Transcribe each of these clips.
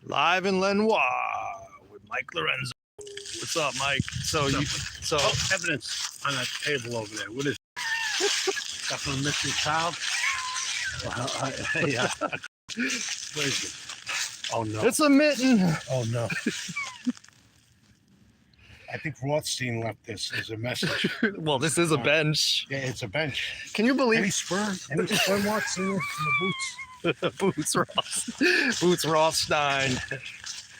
Live in Lenoir with Mike Lorenzo. What's up, Mike? Evidence on that table over there. What is it? Got from a missing child? Where is it? Oh no. It's a mitten. Oh no. I think Rothstein left this as a message. Well, this is a bench. Yeah, it's a bench. Can you believe Any spur marks in the boots? Boots Rothstein.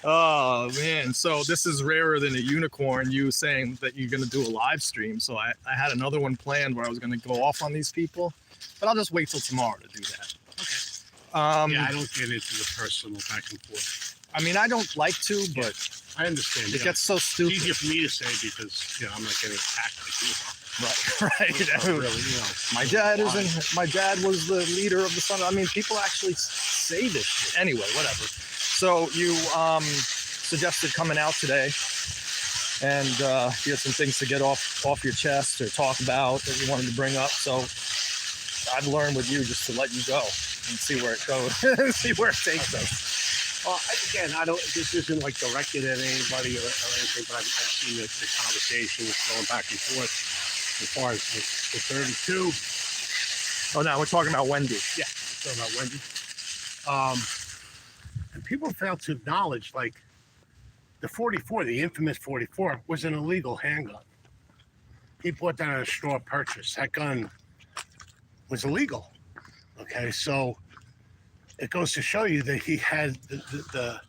Oh man, so this is rarer than a unicorn, you saying that you're going to do a live stream. So I had another one planned where I was going to go off on these people, but I'll just wait till tomorrow to do that. Okay. Yeah, I don't get into the personal back and forth. I mean, I don't like to, but I understand. It gets so stupid. It's easier for me to say because I'm not getting attacked like you. Right. Really, my dad isn't. My dad was the leader of the Sun. I mean, people actually say this shit. Anyway, whatever. So you suggested coming out today, and you had some things to get off your chest or talk about that you wanted to bring up. So I've learned with you just to let you go and see where it goes, see where it takes us. Well, again, this isn't like directed at anybody or anything, but I've seen the conversations going back and forth as far as the 32. Oh, no, we're talking about Wendy. Yeah, we're talking about Wendy. And people fail to acknowledge, like, the 44, the infamous 44, was an illegal handgun. He bought that on a straw purchase. That gun was illegal. Okay, so it goes to show you that he had the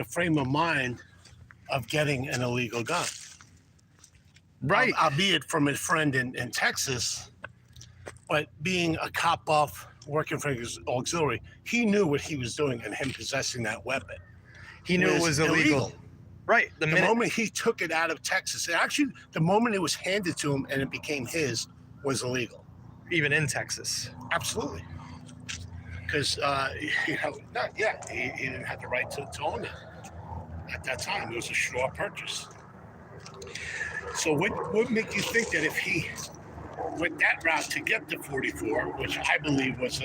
frame of mind of getting an illegal gun. Right. Albeit from his friend in Texas, but being a cop buff, working for his auxiliary, he knew what he was doing, and him possessing that weapon. He knew it was illegal. Right. The moment he took it out of Texas, actually, the moment it was handed to him and it became his, was illegal. Even in Texas. Absolutely. Because, he didn't have the right to own it. At that time, it was a straw purchase. So what would make you think that if he went that route to get the 44, which I believe was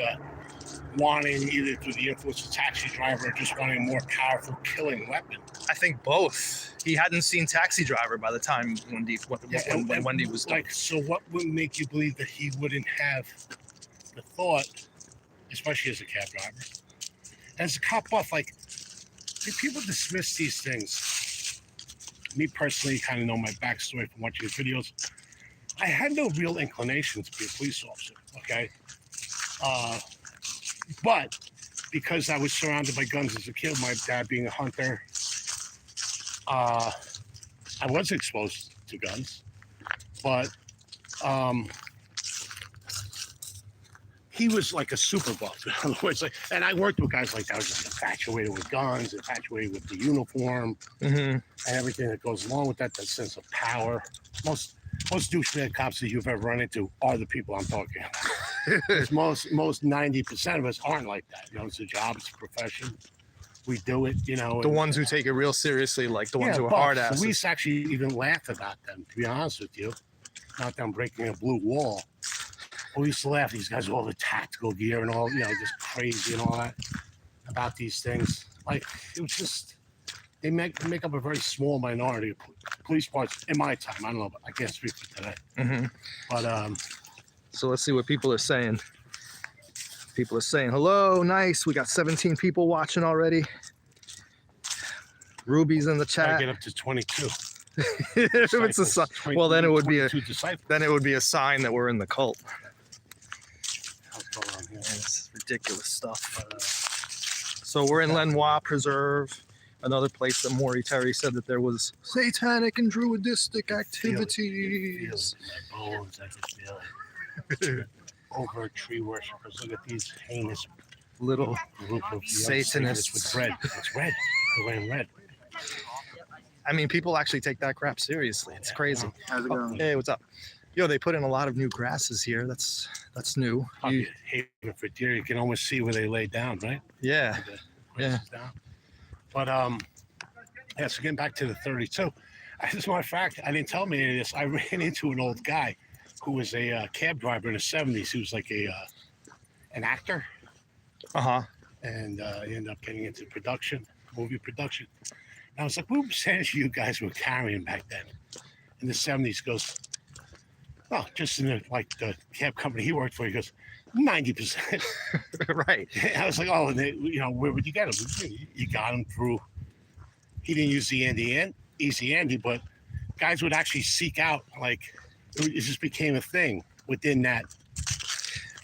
wanting either through the influence of Taxi Driver or just wanting a more powerful killing weapon? I think both. He hadn't seen Taxi Driver by the time when Wendy was done. Like, so what would make you believe that he wouldn't have the thought, especially as a cab driver, as a cop buff, like, people dismiss these things. Me personally, kind of know my backstory from watching his videos. I had no real inclination to be a police officer, okay? But because I was surrounded by guns as a kid, my dad being a hunter, I was exposed to guns. But he was like a super buff. In other words, like, and I worked with guys like that. I was just infatuated with guns, infatuated with the uniform, and everything that goes along with that sense of power. Most douchebag cops that you've ever run into are the people I'm talking about. most 90% of us aren't like that. It's a job, it's a profession. We do it, The ones who take it real seriously, like the ones who are hard asses. We used to actually even laugh about them, to be honest with you. Not them breaking a blue wall. We used to laugh, these guys with all the tactical gear and all, just crazy and all that about these things. Like, it was just, they make up a very small minority of police parts in my time. I don't know, but I can't speak for today. But, so let's see what people are saying. People are saying, hello, nice. We got 17 people watching already. Ruby's in the chat. I get up to 22. If it's a sign, well, then it would be a sign that we're in the cult. Yeah, it's ridiculous stuff. So we're in Lenoir Preserve, another place that Maury Terry said that there was satanic and druidistic activities. I feel it in my bones. I can feel it. Over tree worshippers. Look at these heinous little group of Satanists with red. It's red. They're wearing red. I mean, people actually take that crap seriously. It's crazy. How's it going? Hey, what's up? Yo, they put in a lot of new grasses here. That's new. Haven for deer. You can almost see where they lay down, right? Yeah. Yeah. Down. But so getting back to the 32. As a matter of fact, I didn't tell me any of this. I ran into an old guy who was a cab driver in the 70s. He was like an actor. And he ended up getting into production. movie production. And I was like, what percentage you guys were carrying back then in the 70s? He goes, oh, just in the cab company he worked for. He goes, 90%. Right. I was like, oh, and where would you get him? You got him through. He didn't use the Easy Andy, but guys would actually seek out, like, it just became a thing within that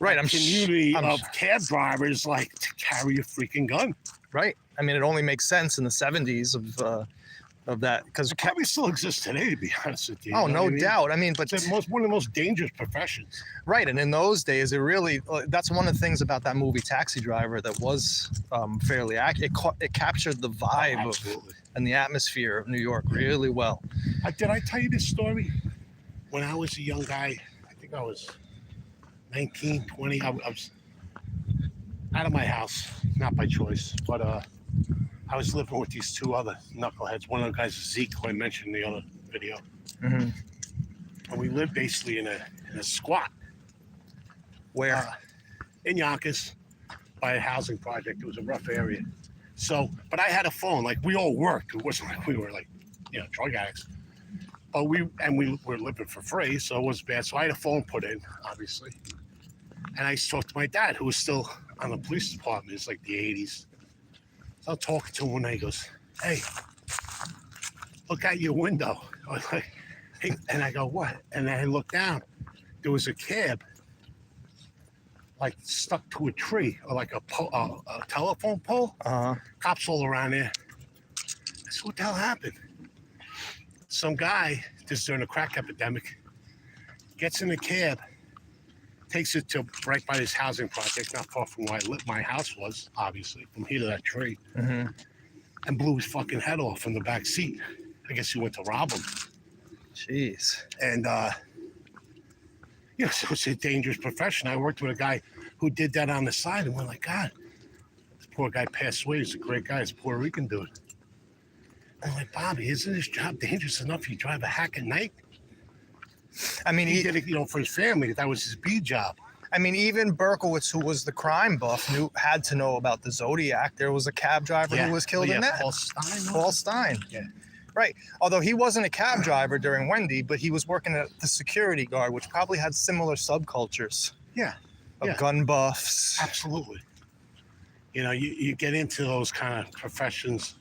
Right. community of cab drivers, like, to carry a freaking gun. Right. I mean, it only makes sense in the 70s of that, because It probably still exists today, to be honest with you. oh, you know no what I mean? doubt. I mean, but It's one of the most dangerous professions. right, and in those days, it really that's one of the things about that movie Taxi Driver that was fairly accurate. It captured the vibe Absolutely. and the atmosphere of New York really well. Did I tell you this story? When I was a young guy, I think I was 19, 20. I was out of my house, not by choice, but I was living with these two other knuckleheads. One of the guys is Zeke, who I mentioned in the other video. Mm-hmm. And we lived basically in a squat Where? in Yonkers by a housing project. It was a rough area. So, but I had a phone. Like, we all worked. It wasn't like we were like, drug addicts. But we were living for free, so it wasn't bad. So I had a phone put in, obviously. And I talked to my dad, who was still on the police department. It's like the 80s. So I'm talking to him one night. He goes, hey, look out your window. I was like, hey, and I go, what? And then I look down. There was a cab, like, stuck to a tree, or like a telephone pole. Cops all around there. I said, what the hell happened? Some guy, this is during the crack epidemic, gets in a cab, takes it to right by this housing project, not far from where my house was, obviously, from here to that tree, and blew his fucking head off in the back seat. I guess he went to rob him. Jeez. And, so it's a dangerous profession. I worked with a guy who did that on the side, and we're like, God, this poor guy passed away. He's a great guy. He's a Puerto Rican dude. I'm like, Bobby, isn't this job dangerous enough? You drive a hack at night? I mean, He did it, for his family. That was his B job. I mean, even Berkowitz, who was the crime buff, had to know about the Zodiac. There was a cab driver who was killed in that. Paul Stein. Paul Stein. Yeah. Right. Although he wasn't a cab driver during Wendy, but he was working at the security guard, which probably had similar subcultures Yeah. of gun buffs. Absolutely. You get into those kind of professions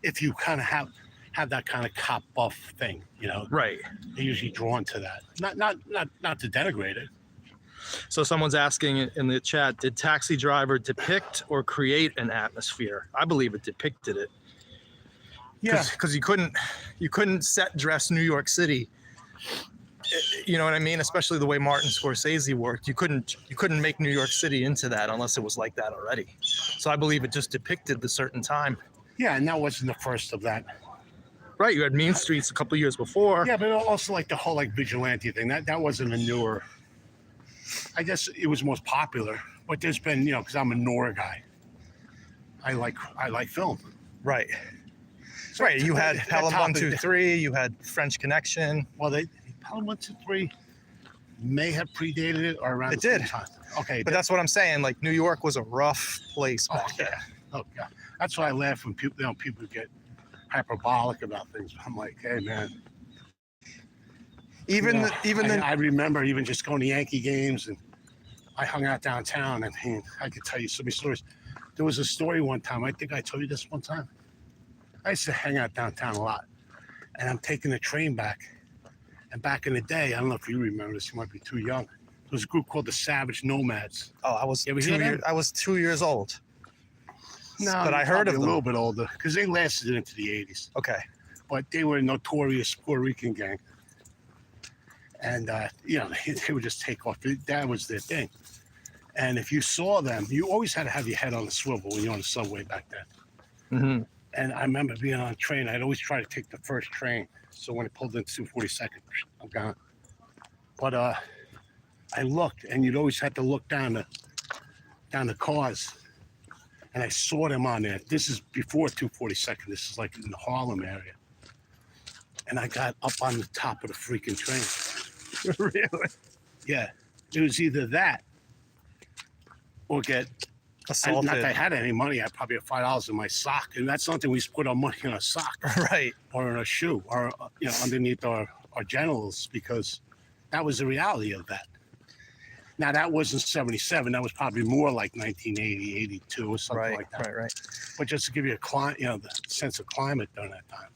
if you kind of have that kind of cop buff thing, Right. They're usually drawn to that. Not to denigrate it. So someone's asking in the chat, did Taxi Driver depict or create an atmosphere? I believe it depicted it. Yeah. Because you couldn't set dress New York City. You know what I mean? Especially the way Martin Scorsese worked. You couldn't make New York City into that unless it was like that already. So I believe it just depicted the certain time. Yeah, and that wasn't the first of that. Right, you had Mean Streets a couple years before. Yeah, but also like the whole vigilante thing. That wasn't a newer. I guess it was most popular, but there's been because I'm a Noir guy. I like film. Right. So Right. You had that Pelham 1, topic- 2, 3. You had French Connection. Well, Pelham 1, 2, 3 may have predated it or around It the same did. time. Okay, But that's what I'm saying. Like, New York was a rough place back then. Oh yeah, that's why I laugh when people get hyperbolic about things. I'm like, hey man. I remember even just going to Yankee games, and I hung out downtown, and I could tell you so many stories. There was a story one time. I think I told you this one time. I used to hang out downtown a lot, and I'm taking the train back. And back in the day, I don't know if you remember this. You might be too young. There was a group called the Savage Nomads. Oh, I was You ever hear that? I was 2 years old. No, But I heard of a them. little bit older because they lasted into the 80s. Okay. But they were a notorious Puerto Rican gang. And, they would just take off. That was their thing. And if you saw them, you always had to have your head on the swivel when you're on the subway back then. Mm-hmm. And I remember being on a train. I'd always try to take the first train. So when it pulled into 242nd, I'm gone. But I looked, and you'd always have to look down the cars. And I saw them on there. This is before 242nd. This is like in the Harlem area. And I got up on the top of the freaking train. Really? Yeah. It was either that or get assaulted. Not that I had any money. I probably had $5 in my sock, and that's something we put our money in a sock Right. or in a shoe or underneath our genitals, because that was the reality of that. Now that wasn't 77. That was probably more like 1980, 82 or something like that. Right. But just to give you the sense of climate during that time.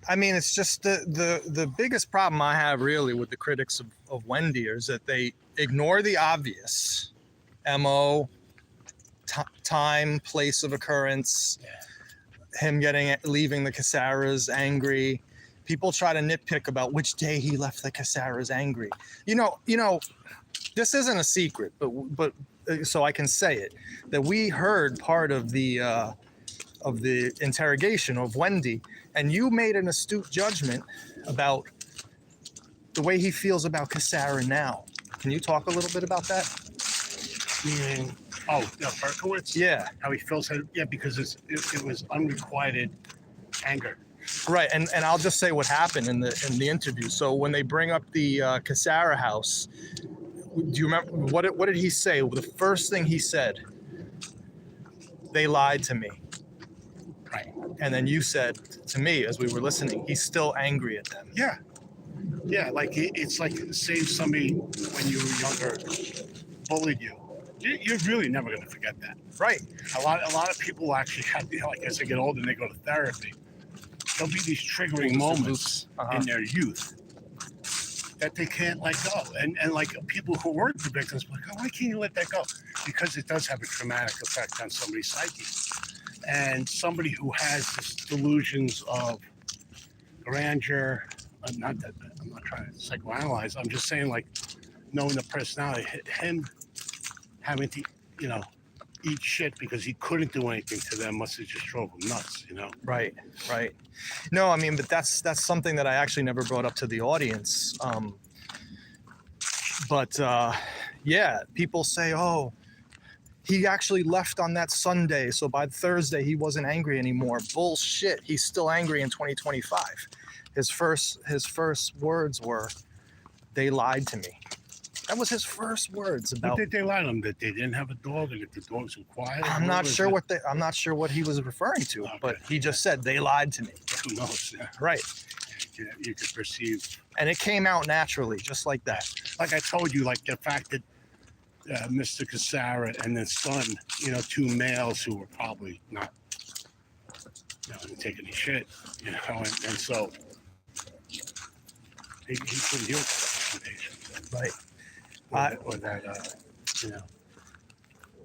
I mean, it's just the biggest problem I have really with the critics of Wendy is that they ignore the obvious. MO, time, place of occurrence, him leaving the Casaras angry. People try to nitpick about which day he left the Casaras angry. You know, this isn't a secret, but so I can say it, that we heard part of the interrogation of Wendy, and you made an astute judgment about the way he feels about Casara now. Can you talk a little bit about that? Meaning, Berkowitz? Yeah. How he feels, because it was unrequited anger. Right, and I'll just say what happened in the interview. So when they bring up the Casara house, do you remember what did he say? The first thing he said, they lied to me. Right. And then you said to me as we were listening, he's still angry at them. Yeah, like it's like saying somebody when you were younger bullied you. You're really never going to forget that. Right. A lot of people actually have, like as they get older and they go to therapy, there'll be these triggering moments in their youth that they can't let go. And like people who weren't the victims, like, oh, why can't you let that go? Because it does have a traumatic effect on somebody's psyche. And somebody who has this delusions of grandeur, not that I'm not trying to psychoanalyze, I'm just saying, like, knowing the personality, him having to, eat shit because he couldn't do anything to them must have just drove him nuts, Right. No, I mean, but that's something that I actually never brought up to the audience. Yeah, people say, oh, he actually left on that Sunday, so by Thursday he wasn't angry anymore. Bullshit. He's still angry in 2025. His first words were, "They lied to me." That was his first words about. What did they lie to him? That they didn't have a dog, or that the dogs were quiet? I'm not sure what he was referring to, Okay. but he just said they lied to me. Who knows? Yeah. Right. You could perceive. And it came out naturally, just like that. Like I told you, like the fact that Mr. Casara and his son, two males who were probably not, didn't take any shit, and so he couldn't deal with that recommendation. Right. Or that.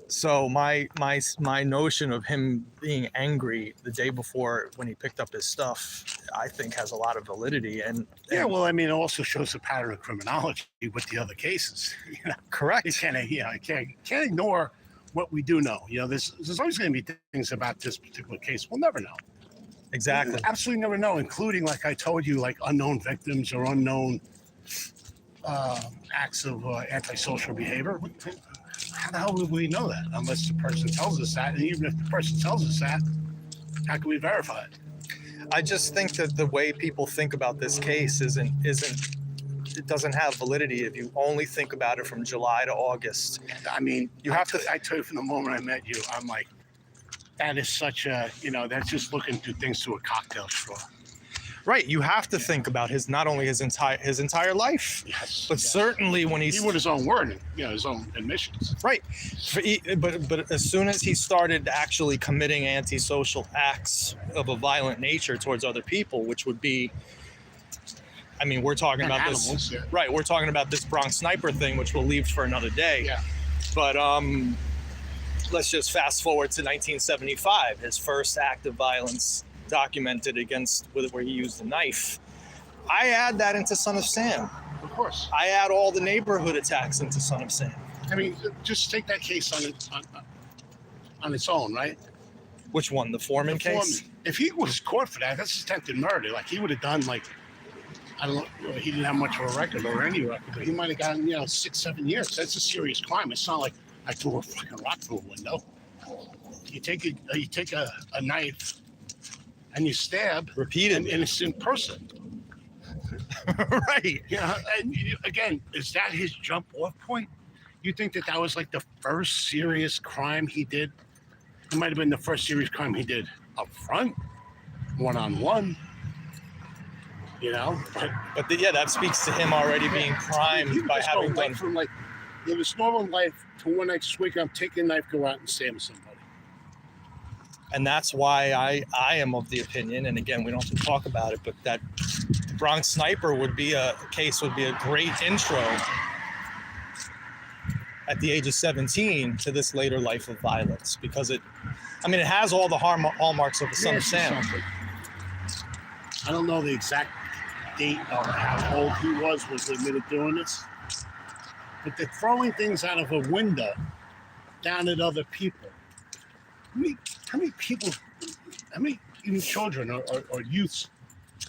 So my notion of him being angry the day before when he picked up his stuff, I think has a lot of validity. And well, I mean, it also shows the pattern of criminology with the other cases. Correct. You can't ignore what we do know. There's always going to be things about this particular case we'll never know. Exactly. We'll absolutely never know, including, like I told you, like unknown victims or unknown acts of antisocial behavior. How the hell would we know that unless the person tells us that? And even if the person tells us that, how can we verify it? I just think that the way people think about this case it doesn't have validity if you only think about it from July to August. I mean, I tell you from the moment I met you, I'm like, that is such a, that's just looking through things through a cocktail straw. Right, you have to think about not only his entire life, yes, but certainly when he would his own word, his own admissions. Right, but as soon as he started actually committing antisocial acts of a violent nature towards other people, which would be, I mean, we're talking about animals, this, yeah. Right? We're talking about this Bronx sniper thing, which we'll leave for another day. Yeah. But let's just fast forward to 1975, his first act of violence documented where he used a knife. I add that into Son of Sam. Of course. I add all the neighborhood attacks into Son of Sam. I mean, just take that case on its own, right? Which one? The Foreman case? If he was caught for that, that's attempted murder. Like, he would have done, like, I don't know, he didn't have much of a record or any record, but he might have gotten, 6-7 years. That's a serious crime. It's not like I threw a fucking rock through a window. You take a knife and you stab Repeatedly. an innocent person. Right. And again, is that his jump off point? You think that was like the first serious crime he did? It might have been the first serious crime he did up front, one-on-one. You know, but yeah, that speaks to him already being primed by having done. From like live his normal life to one night just wake up, take a knife, go out and stab somebody. And that's why I am of the opinion, and again, we don't have to talk about it, but that Bronx Sniper would be a great intro at the age of 17 to this later life of violence, because it has all the hallmarks of the Son of Sam. I don't know the exact date of how old he was admitted doing this, but they're throwing things out of a window down at other people. How many people, even children or youths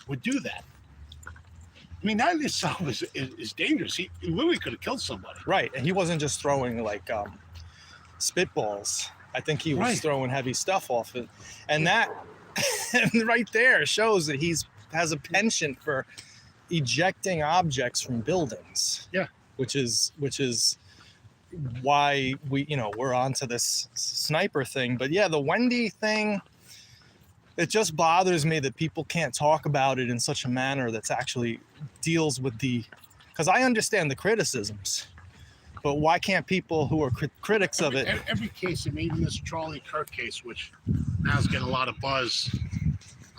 would do that? I mean, that in itself is dangerous. He literally could have killed somebody. Right, and he wasn't just throwing like spitballs. I think he was throwing heavy stuff off it, and that right there shows that has a penchant for ejecting objects from buildings. Yeah, which is why we're onto this sniper thing. But yeah, the Wendy thing, it just bothers me that people can't talk about it in such a manner that's actually deals with because I understand the criticisms, but why can't people who are critics of it? Every case, and even this Charlie Kirk case, which now is getting a lot of buzz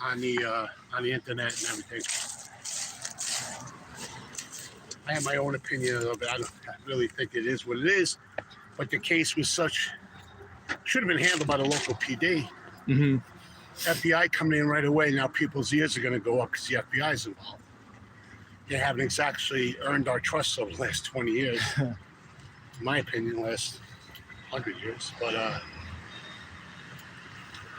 on the internet and everything. I have my own opinion of it. I really think it is what it is, but the case was should have been handled by the local PD. Mm-hmm. FBI coming in right away. Now people's ears are going to go up because the FBI is involved. They haven't exactly earned our trust over the last 20 years. In my opinion, last 100 years. But the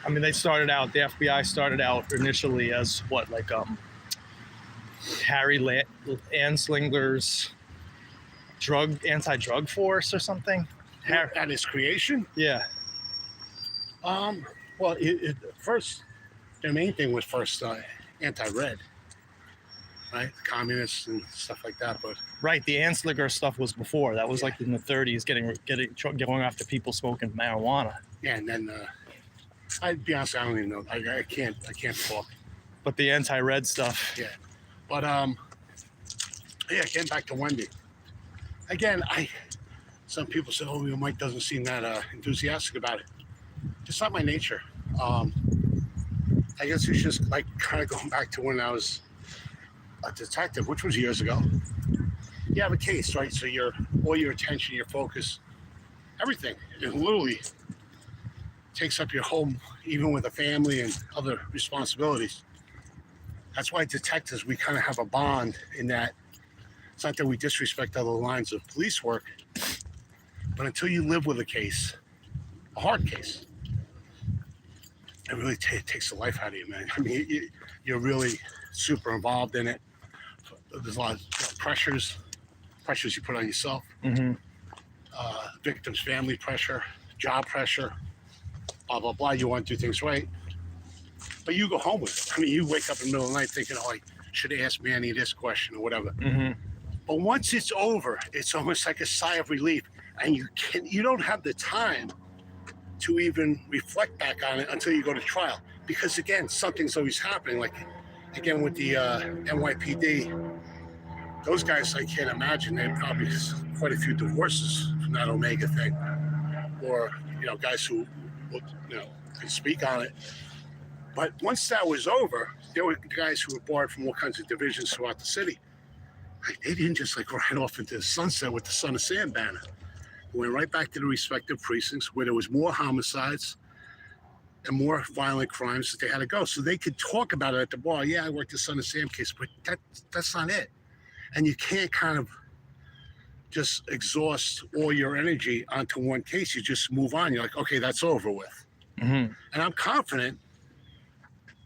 FBI started out initially as what, like Harry Anslinger's anti-drug force or something? At his creation? Yeah. Well, first, their main thing was first anti-red, right? The communists and stuff like that. But right, the Anslinger stuff was before. That was like in the 30s, going after people smoking marijuana. Yeah, and then I'd be honest, I don't even know. I can't talk. But the anti-red stuff. Yeah, but getting back to Wendy. Again, some people say, "Oh, Mike doesn't seem that enthusiastic about it." It's not my nature. I guess it's just like kind of going back to when I was a detective, which was years ago. You have a case, right? So all your attention, your focus, everything, it literally takes up your home, even with a family and other responsibilities. That's why detectives, we kind of have a bond in that it's not that we disrespect other lines of police work, but until you live with a hard case, it really takes the life out of you, man. I mean, you're really super involved in it. There's a lot of pressures you put on yourself. Mm-hmm. Victims' family pressure, job pressure, blah, blah, blah. You want to do things right. But you go home with it. I mean, you wake up in the middle of the night thinking, I should ask Manny this question or whatever. Mm-hmm. But once it's over, it's almost like a sigh of relief. And you don't have the time to even reflect back on it until you go to trial. Because again, something's always happening. Like again with the NYPD, those guys, I can't imagine, they had probably quite a few divorces from that Omega thing. Or, guys who, could speak on it. But once that was over, there were guys who were barred from all kinds of divisions throughout the city. They didn't just ride off into the sunset with the Son of Sam banner. They went right back to the respective precincts where there was more homicides and more violent crimes that they had to go. So they could talk about it at the bar. Yeah, I worked the Son of Sam case, but that's not it. And you can't kind of just exhaust all your energy onto one case. You just move on. You're like, okay, that's over with. Mm-hmm. And I'm confident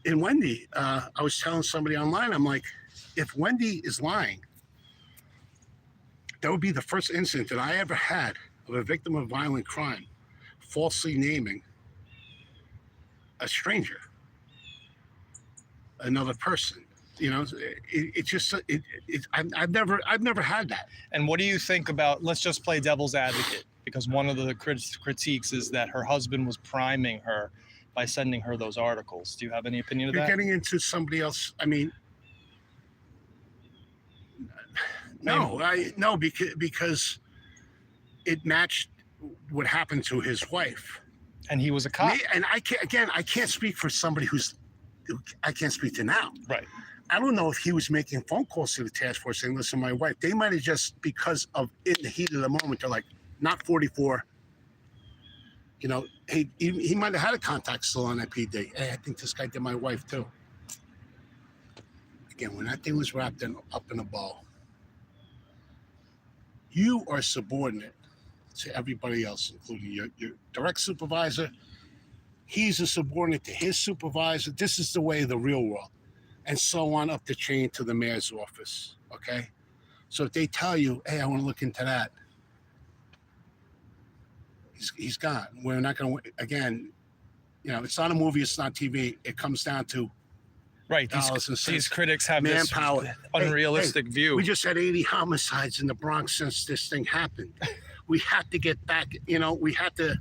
in Wendy. I was telling somebody online, I'm like, if Wendy is lying, that would be the first incident that I ever had of a victim of violent crime falsely naming a stranger, another person. You know, it's just I've never had that. And what do you think about? Let's just play devil's advocate, because one of the critiques is that her husband was priming her by sending her those articles. Do you have any opinion of You're that? getting into somebody else. I mean, no, because it matched what happened to his wife. And he was a cop. And I can't speak for somebody I can't speak to now. Right. I don't know if he was making phone calls to the task force saying, listen, my wife, they might have just, because of in the heat of the moment, they're like, not 44. You know, he might have had a contact still on that PD. Hey, I think this guy did my wife too. Again, when that thing was wrapped up in a bow, you are subordinate to everybody else, including your direct supervisor. He's a subordinate to his supervisor. This is the way of the real world. And so on up the chain to the mayor's office, okay? So if they tell you, hey, I want to look into that, he's gone. We're not going to, again, you know, it's not a movie, it's not TV. It comes down to right. These critics have manpower, this unrealistic view. We just had 80 homicides in the Bronx since this thing happened. We have to get back, you know, we have to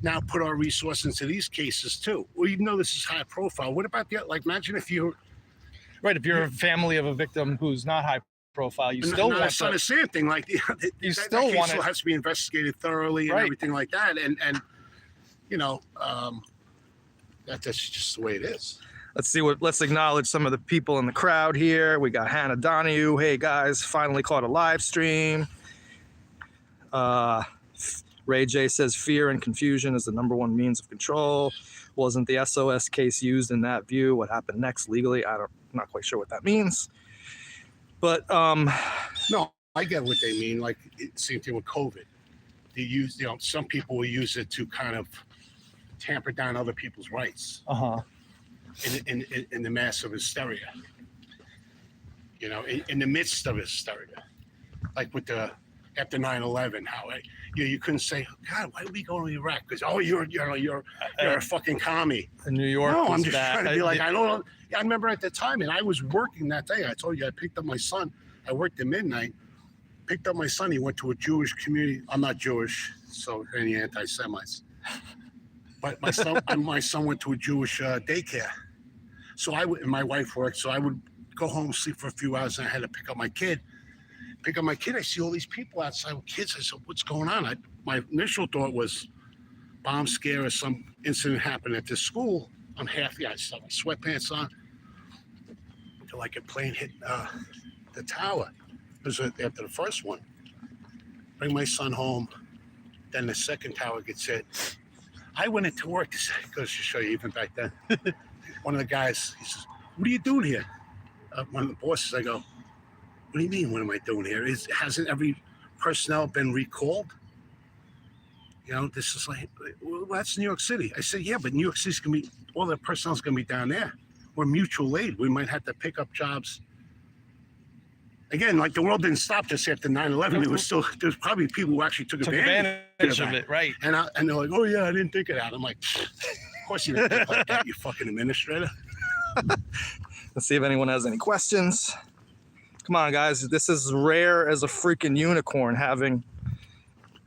now put our resources into these cases too. Well, even though this is high profile, what about like, imagine if you're a family of a victim who's not high profile, you still want to the same thing. Like you still want it. Has to be investigated thoroughly and everything like that. And you know, that's just the way it is. Let's acknowledge some of the people in the crowd here. We got Hannah Donahue. Hey guys, finally caught a live stream. Ray J says fear and confusion is the number one means of control. Wasn't the SOS case used in that view? What happened next legally? I'm not quite sure what that means. But no, I get what they mean. Like same thing with COVID. They use, you know, some people will use it to kind of tamper down other people's rights. In the mass of hysteria. You know, in the midst of hysteria, like with after 9/11, how you couldn't say, God, why did we go to Iraq? Because you're a fucking commie. In New York, no, I'm just trying to be like, I don't know. I remember at the time, and I was working that day. I told you I picked up my son. I worked at midnight. Picked up my son. He went to a Jewish community. I'm not Jewish, so any anti-Semites. But my son went to a Jewish daycare. So and my wife worked. So I would go home, sleep for a few hours, and I had to pick up my kid. I see all these people outside with kids. I said, what's going on? My initial thought was bomb scare or some incident happened at this school. I'm happy. I saw my sweatpants on. Like a plane hit the tower. It was after the first one. Bring my son home. Then the second tower gets hit. I went into work. This goes to show you, even back then. One of the guys, he says, what are you doing here? One of the bosses, I go, what do you mean, what am I doing here? Hasn't every personnel been recalled? You know, this is like, well, that's New York City. I said, yeah, but New York City's going to be, all the personnel's going to be down there. We're mutual aid. We might have to pick up jobs. Again, like the world didn't stop just after 9/11. It was still, there's probably people who actually took advantage of it, right? And they're like, oh yeah, I didn't think of that. I'm like, of course you didn't think like that, you fucking administrator. Let's see if anyone has any questions. Come on, guys. This is rare as a freaking unicorn having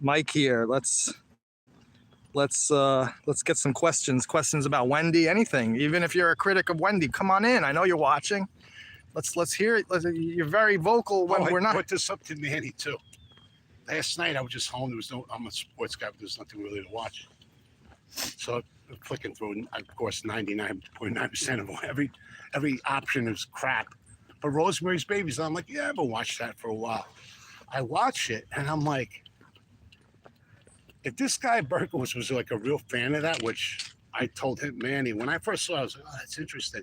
Mike here. Let's get some questions. Questions about Wendy, anything. Even if you're a critic of Wendy, come on in. I know you're watching. Let's hear it. You're very vocal when we're not. I put this up to Manny too. Last night I was just home. I'm a sports guy, but there's nothing really to watch. So I'm clicking through, of course, 99.9% of every option is crap. But Rosemary's Babies, I'm like, yeah, I haven't watched that for a while. I watch it and I'm like, if this guy Berkowitz was like a real fan of that, which I told him, Manny, when I first saw it, I was like, oh, that's interesting.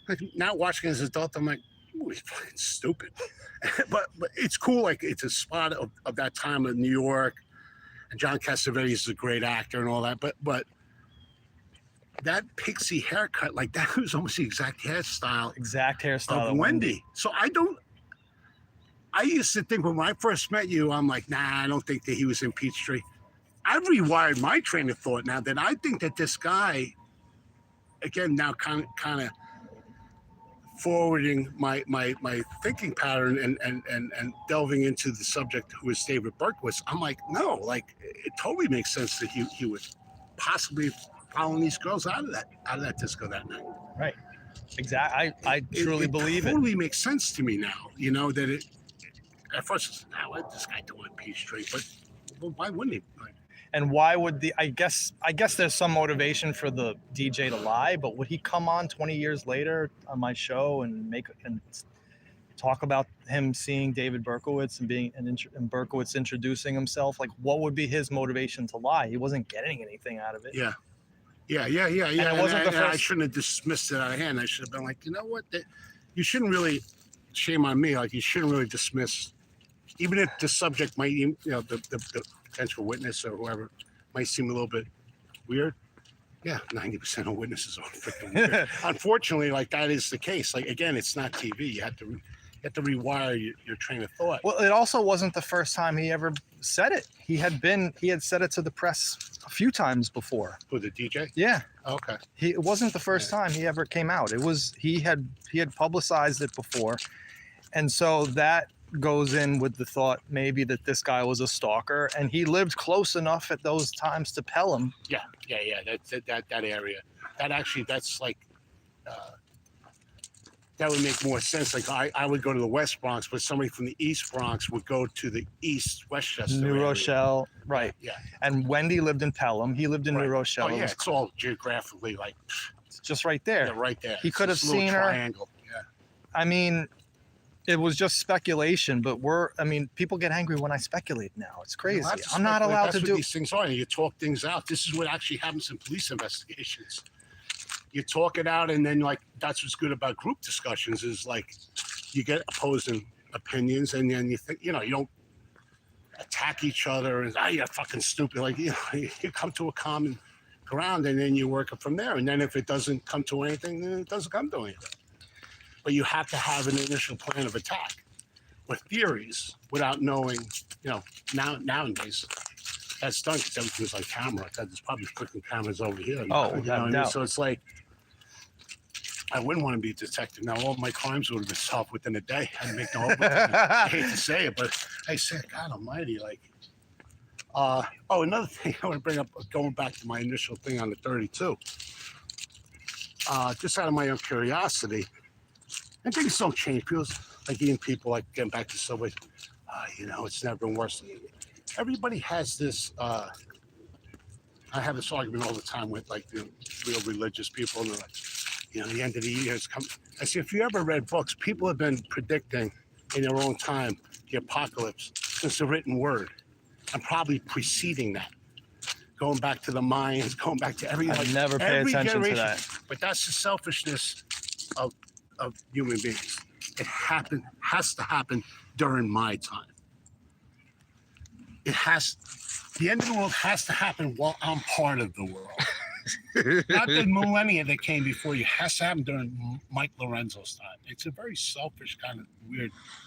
Like now watching as an adult, I'm like, oh, he's fucking stupid. but it's cool. Like it's a spot of that time of New York, and John Cassavetes is a great actor and all that. But that pixie haircut, like that was almost the exact hairstyle of Wendy. So I used to think when I first met you, I'm like, nah, I don't think that he was in Peachtree. I've rewired my train of thought now that I think that this guy, again, now kind of forwarding my thinking pattern and delving into the subject who is David Berkowitz, I'm like, no, like it totally makes sense that he would possibly following these girls out of that disco that night. Right. Exactly. I truly believe it totally makes sense to me now. You know that it. At first, now what this guy doing Peachtree, but well, why wouldn't he? Like, and why would I guess there's some motivation for the DJ to lie, but would he come on 20 years later on my show and talk about him seeing David Berkowitz and Berkowitz introducing himself? Like, what would be his motivation to lie? He wasn't getting anything out of it. Yeah. And it wasn't the first. I shouldn't have dismissed it out of hand. I should have been like, you know what? You shouldn't really. Shame on me. Like, you shouldn't really dismiss, even if the subject might, you know, the potential witness or whoever might seem a little bit weird. Yeah, 90% of witnesses are freaking weird. Unfortunately, like that is the case. Like again, it's not TV. You have to rewire your train of thought. Well, it also wasn't the first time he ever said it. He had said it to the press a few times before. Who, the DJ? Yeah. Okay. It wasn't the first time he ever came out. It was he had publicized it before, and so that goes in with the thought maybe that this guy was a stalker, and he lived close enough at those times to Pelham. Yeah. That area. That's like. That would make more sense. Like I would go to the West Bronx, but somebody from the East Bronx would go to the East Westchester New area. Rochelle, right? Yeah. And Wendy lived in Pelham. He lived in New Rochelle. Oh yeah, it's all geographically like it's just right there. Yeah, right there. He could have seen her. Triangle. Yeah. I mean, it was just speculation, but people get angry when I speculate now. It's crazy. I'm not allowed to do these things are. You talk things out. This is what actually happens in police investigations. You talk it out, and then like that's what's good about group discussions is like you get opposing opinions, and then you think you don't attack each other and you're fucking stupid. Like you come to a common ground, and then you work it from there. And then if it doesn't come to anything, then it doesn't come to anything. But you have to have an initial plan of attack with theories without knowing. Nowadays that's done because everything's like camera. There's probably freaking cameras over here. Oh, without what I doubt. mean? So it's like. I wouldn't want to be a detective. Now, all my crimes would have been solved within a day. I'd make no overtime. I hate to say it, but I said, God almighty, like, another thing I want to bring up, going back to my initial thing on the 32, just out of my own curiosity, and things don't change. People like getting back to subway, it's never been worse. Everybody has this, I have this argument all the time with like the real religious people, and they're like, the end of the year is coming. I see, if you ever read books, people have been predicting in their own time the apocalypse since the written word, and probably preceding that. Going back to the Mayans, going back to every. I never pay attention to that. But that's the selfishness of human beings. It has to happen during my time. The end of the world has to happen while I'm part of the world. Not the millennia that came before you. It has to happen during Mike Lorenzo's time. It's a very selfish kind of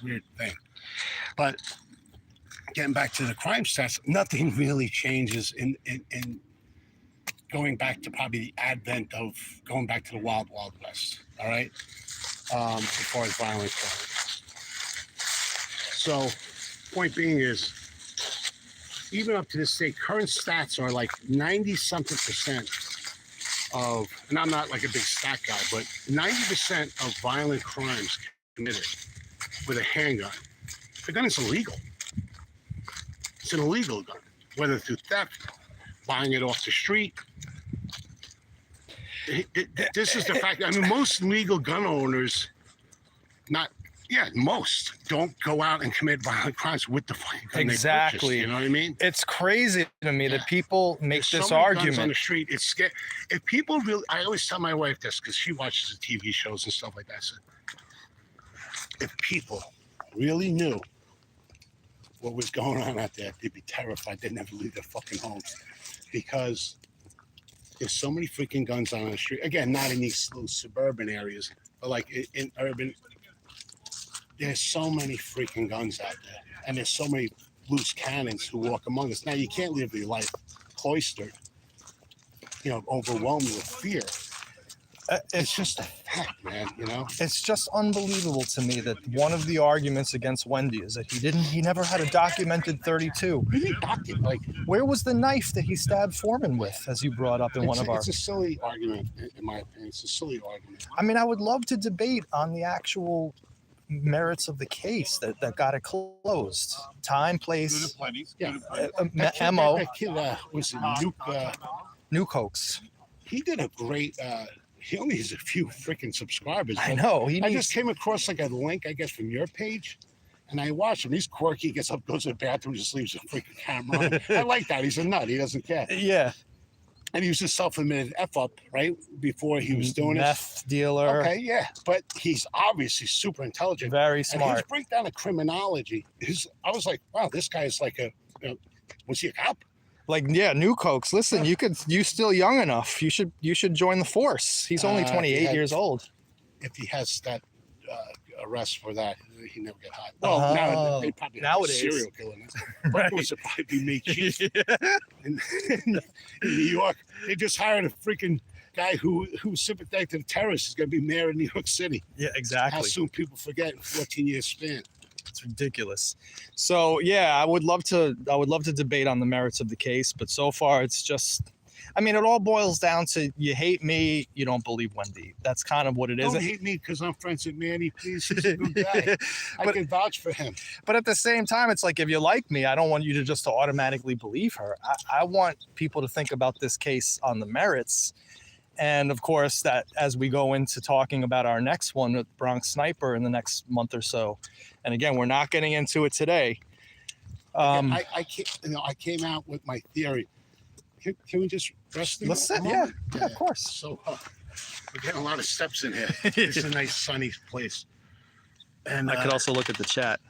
weird thing. But getting back to the crime stats, nothing really changes in going back to probably the advent of going back to the Wild Wild West. All right, as far as violent crime. So, point being is, even up to this day, current stats are like 90-something% of, and I'm not like a big stat guy, but 90% of violent crimes committed with a handgun. The gun is illegal. It's an illegal gun, whether through theft, buying it off the street. This is the fact. I mean, most legal gun owners, most don't go out and commit violent crimes with the fucking gun they purchased, you know what I mean? It's crazy to me that people make There's this so many argument guns on the street. It's scary. If people really, I always tell my wife this because she watches the TV shows and stuff like that. I said, if people really knew what was going on out there, they'd be terrified. They'd never leave their fucking homes because there's so many freaking guns on the street. Again, not in these little suburban areas, but like in urban. There's so many freaking guns out there, and there's so many loose cannons who walk among us. Now, you can't live your life cloistered, overwhelmed with fear. It's just a fact, man. You know. It's just unbelievable to me that one of the arguments against Wendy is that he never had a documented 32. Really document, like, Where was the knife that he stabbed Foreman with, as you brought up in one of our... It's a silly argument, in my opinion. It's a silly argument. I mean, I would love to debate on the actual merits of the case that got it closed. Time, place, Yeah. MO, That kid was New Cokes. he did a great. He only has a few freaking subscribers. I know. I just came across like a link, I guess, from your page, and I watched him. He's quirky. He gets up, goes to the bathroom, just leaves the freaking camera on. I like that. He's a nut. He doesn't care. Yeah. And he was a self-admitted F-up, right? Before he was doing meth dealer. Okay, yeah. But he's obviously super intelligent. Very And smart. his breakdown of criminology, I was like, wow, this guy is like was he a cop? Like, yeah, New Cokes. Listen, you still young enough. You should join the force. He's only 28 years old. If he has that arrest for that, he never get hot. Well, now they probably have a nowadays. serial killer. Right. Would probably be made chief. in New York, they just hired a freaking guy who's sympathetic to the terrorists is going to be mayor of New York City. Yeah, exactly. How soon people forget in 14 years span. It's ridiculous. So yeah, I would love to debate on the merits of the case, but so far it's just, I mean, it all boils down to you hate me, you don't believe Wendy. That's kind of what it is. Don't hate me because I'm friends with Manny. Please, he's a good guy. I can vouch for him. But at the same time, it's like, if you like me, I don't want you to just automatically believe her. I want people to think about this case on the merits. And of course, that as we go into talking about our next one with Bronx Sniper in the next month or so, and again, we're not getting into it today. I came out with my theory. Can we just rest? Let's sit. Yeah, of course. So we're getting a lot of steps in here. It's a nice sunny place. And I could also look at the chat.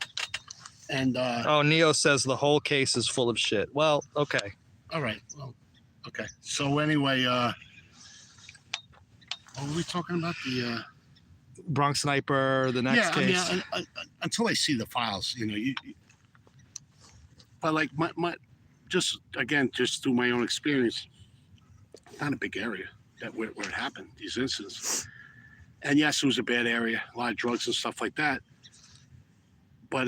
And oh, Neo says the whole case is full of shit. Well, okay. All right. Well, okay. So anyway, what were we talking about? The Bronx Sniper, the next case. I mean, until I see the files, but like my just through my own experience, not a big area where it happened, these incidents. And yes, it was a bad area, a lot of drugs and stuff like that. But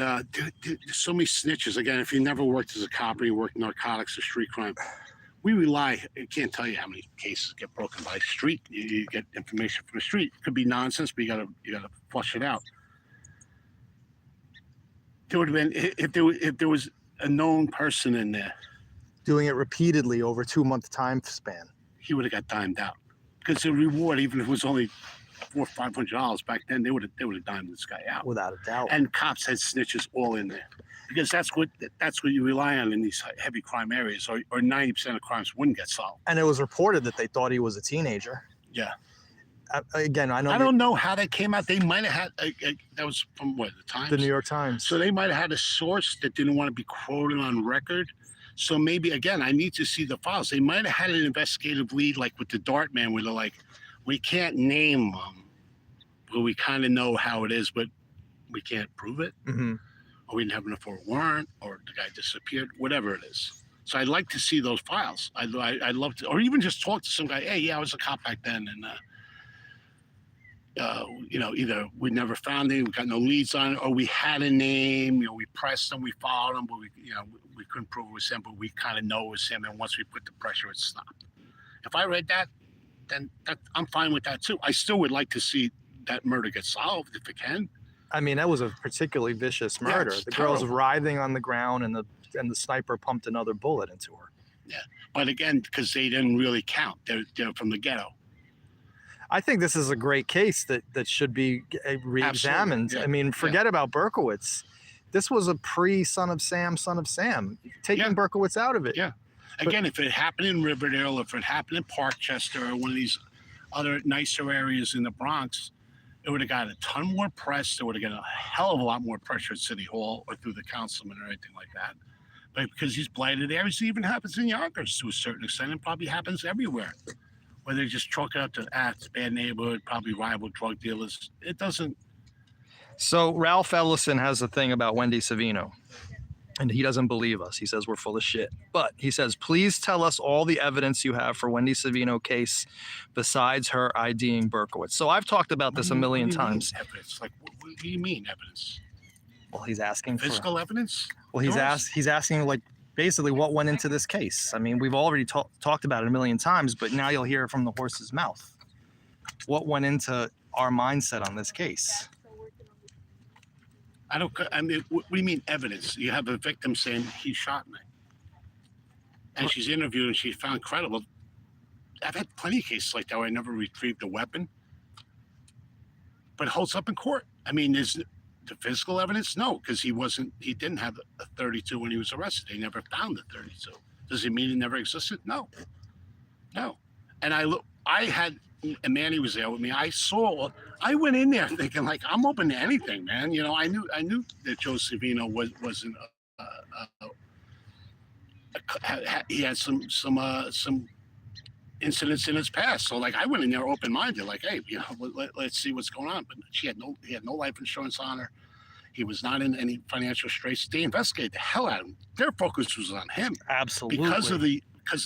there's so many snitches. Again, if you never worked as a cop or you worked narcotics or street crime, we rely. I can't tell you how many cases get broken by street. You get information from the street. It could be nonsense, but you gotta flush it out. There would have been if there was a known person in there Doing it repeatedly over 2-month time span. He would have got dimed out because the reward, even if it was only $400 or $500 back then, they would have dimed this guy out Without a doubt. And cops had snitches all in there because that's what you rely on in these heavy crime areas, or 90% of crimes wouldn't get solved. And it was reported that they thought he was a teenager. Yeah. Again, I don't know how that came out. They might have had that was from what, the Times, the New York Times. So they might have had a source that didn't want to be quoted on record. So maybe again, I need to see the files. They might have had an investigative lead, like with the Dart Man, where they're like, we can't name them, but we kind of know how it is, but we can't prove it, Mm-hmm. or we didn't have enough for a warrant, or the guy disappeared, whatever it is. So I'd like to see those files. I'd love to, or even just talk to some guy. Hey, yeah, I was a cop back then, and either we never found him, we got no leads on it, or we had a name, we pressed him, we followed him, but we couldn't prove it was him, but we kind of know it was him, and once we put the pressure, it stopped. If I read that, then I'm fine with that too. I still would like to see that murder get solved if it can. I mean, that was a particularly vicious murder. Yeah, the girl's terrible. writhing on the ground, and the sniper pumped another bullet into her. Yeah, but again, because they didn't really count, they're from the ghetto. I think this is a great case that should be re-examined. Yeah. I mean, forget about Berkowitz. This was a pre-Son of Sam. Taking Berkowitz out of it. Yeah. Again, if it happened in Riverdale, if it happened in Parkchester or one of these other nicer areas in the Bronx, it would have got a ton more press. It would have got a hell of a lot more pressure at City Hall or through the councilman or anything like that. But because these blighted areas, it even happens in Yonkers to a certain extent. It probably happens everywhere. Where they just chalk it up to, it's a bad neighborhood, probably rival drug dealers. It doesn't. So Ralph Ellison has a thing about Wendy Savino. And he doesn't believe us. He says we're full of shit. But he says, please tell us all the evidence you have for Wendy Savino case besides her IDing Berkowitz. So I've talked about this a million times. Evidence? Like, what do you mean evidence? Well, he's asking for Physical evidence? Well, he's asking like basically what went into this case. I mean, we've already talked about it a million times, but now you'll hear it from the horse's mouth. What went into our mindset on this case? I mean, what do you mean evidence? You have a victim saying he shot me, and she's interviewed and she's found credible. I've had plenty of cases like that where I never retrieved a weapon, but it holds up in court. I mean, is the physical evidence? No, because he didn't have a 32 when he was arrested. They never found the 32. Does it mean it never existed? No. And and Manny was there with me. I went in there thinking like, I'm open to anything, man. You know, I knew that Joe Savino wasn't he had some incidents in his past. So like, I went in there open-minded, like, hey, you know, let's see what's going on. But he had no life insurance on her. He was not in any financial straits. They investigated the hell out of him. Their focus was on him. Absolutely. Because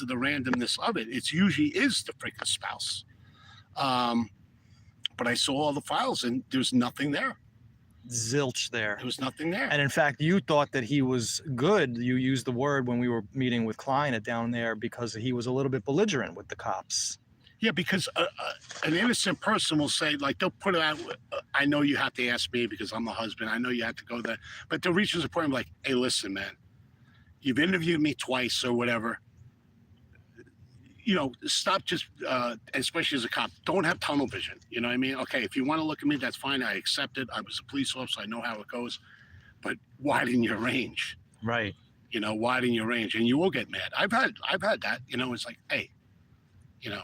of the randomness of it. It's usually is the freaking spouse. But I saw all the files and there's nothing there. Zilch there. There was nothing there. And in fact, you thought that he was good. You used the word when we were meeting with Klein down there because he was a little bit belligerent with the cops. Yeah, because an innocent person will say, like, they'll put it out, I know you have to ask me because I'm the husband. I know you have to go there. But they'll reach a point like, hey, listen, man, you've interviewed me twice or whatever. You know, stop just, especially as a cop, don't have tunnel vision. You know what I mean? Okay, if you want to look at me, that's fine. I accept it. I was a police officer. I know how it goes. But widen your range. Right. You know, widen your range and you will get mad. I've had that. You know, it's like, hey, you know.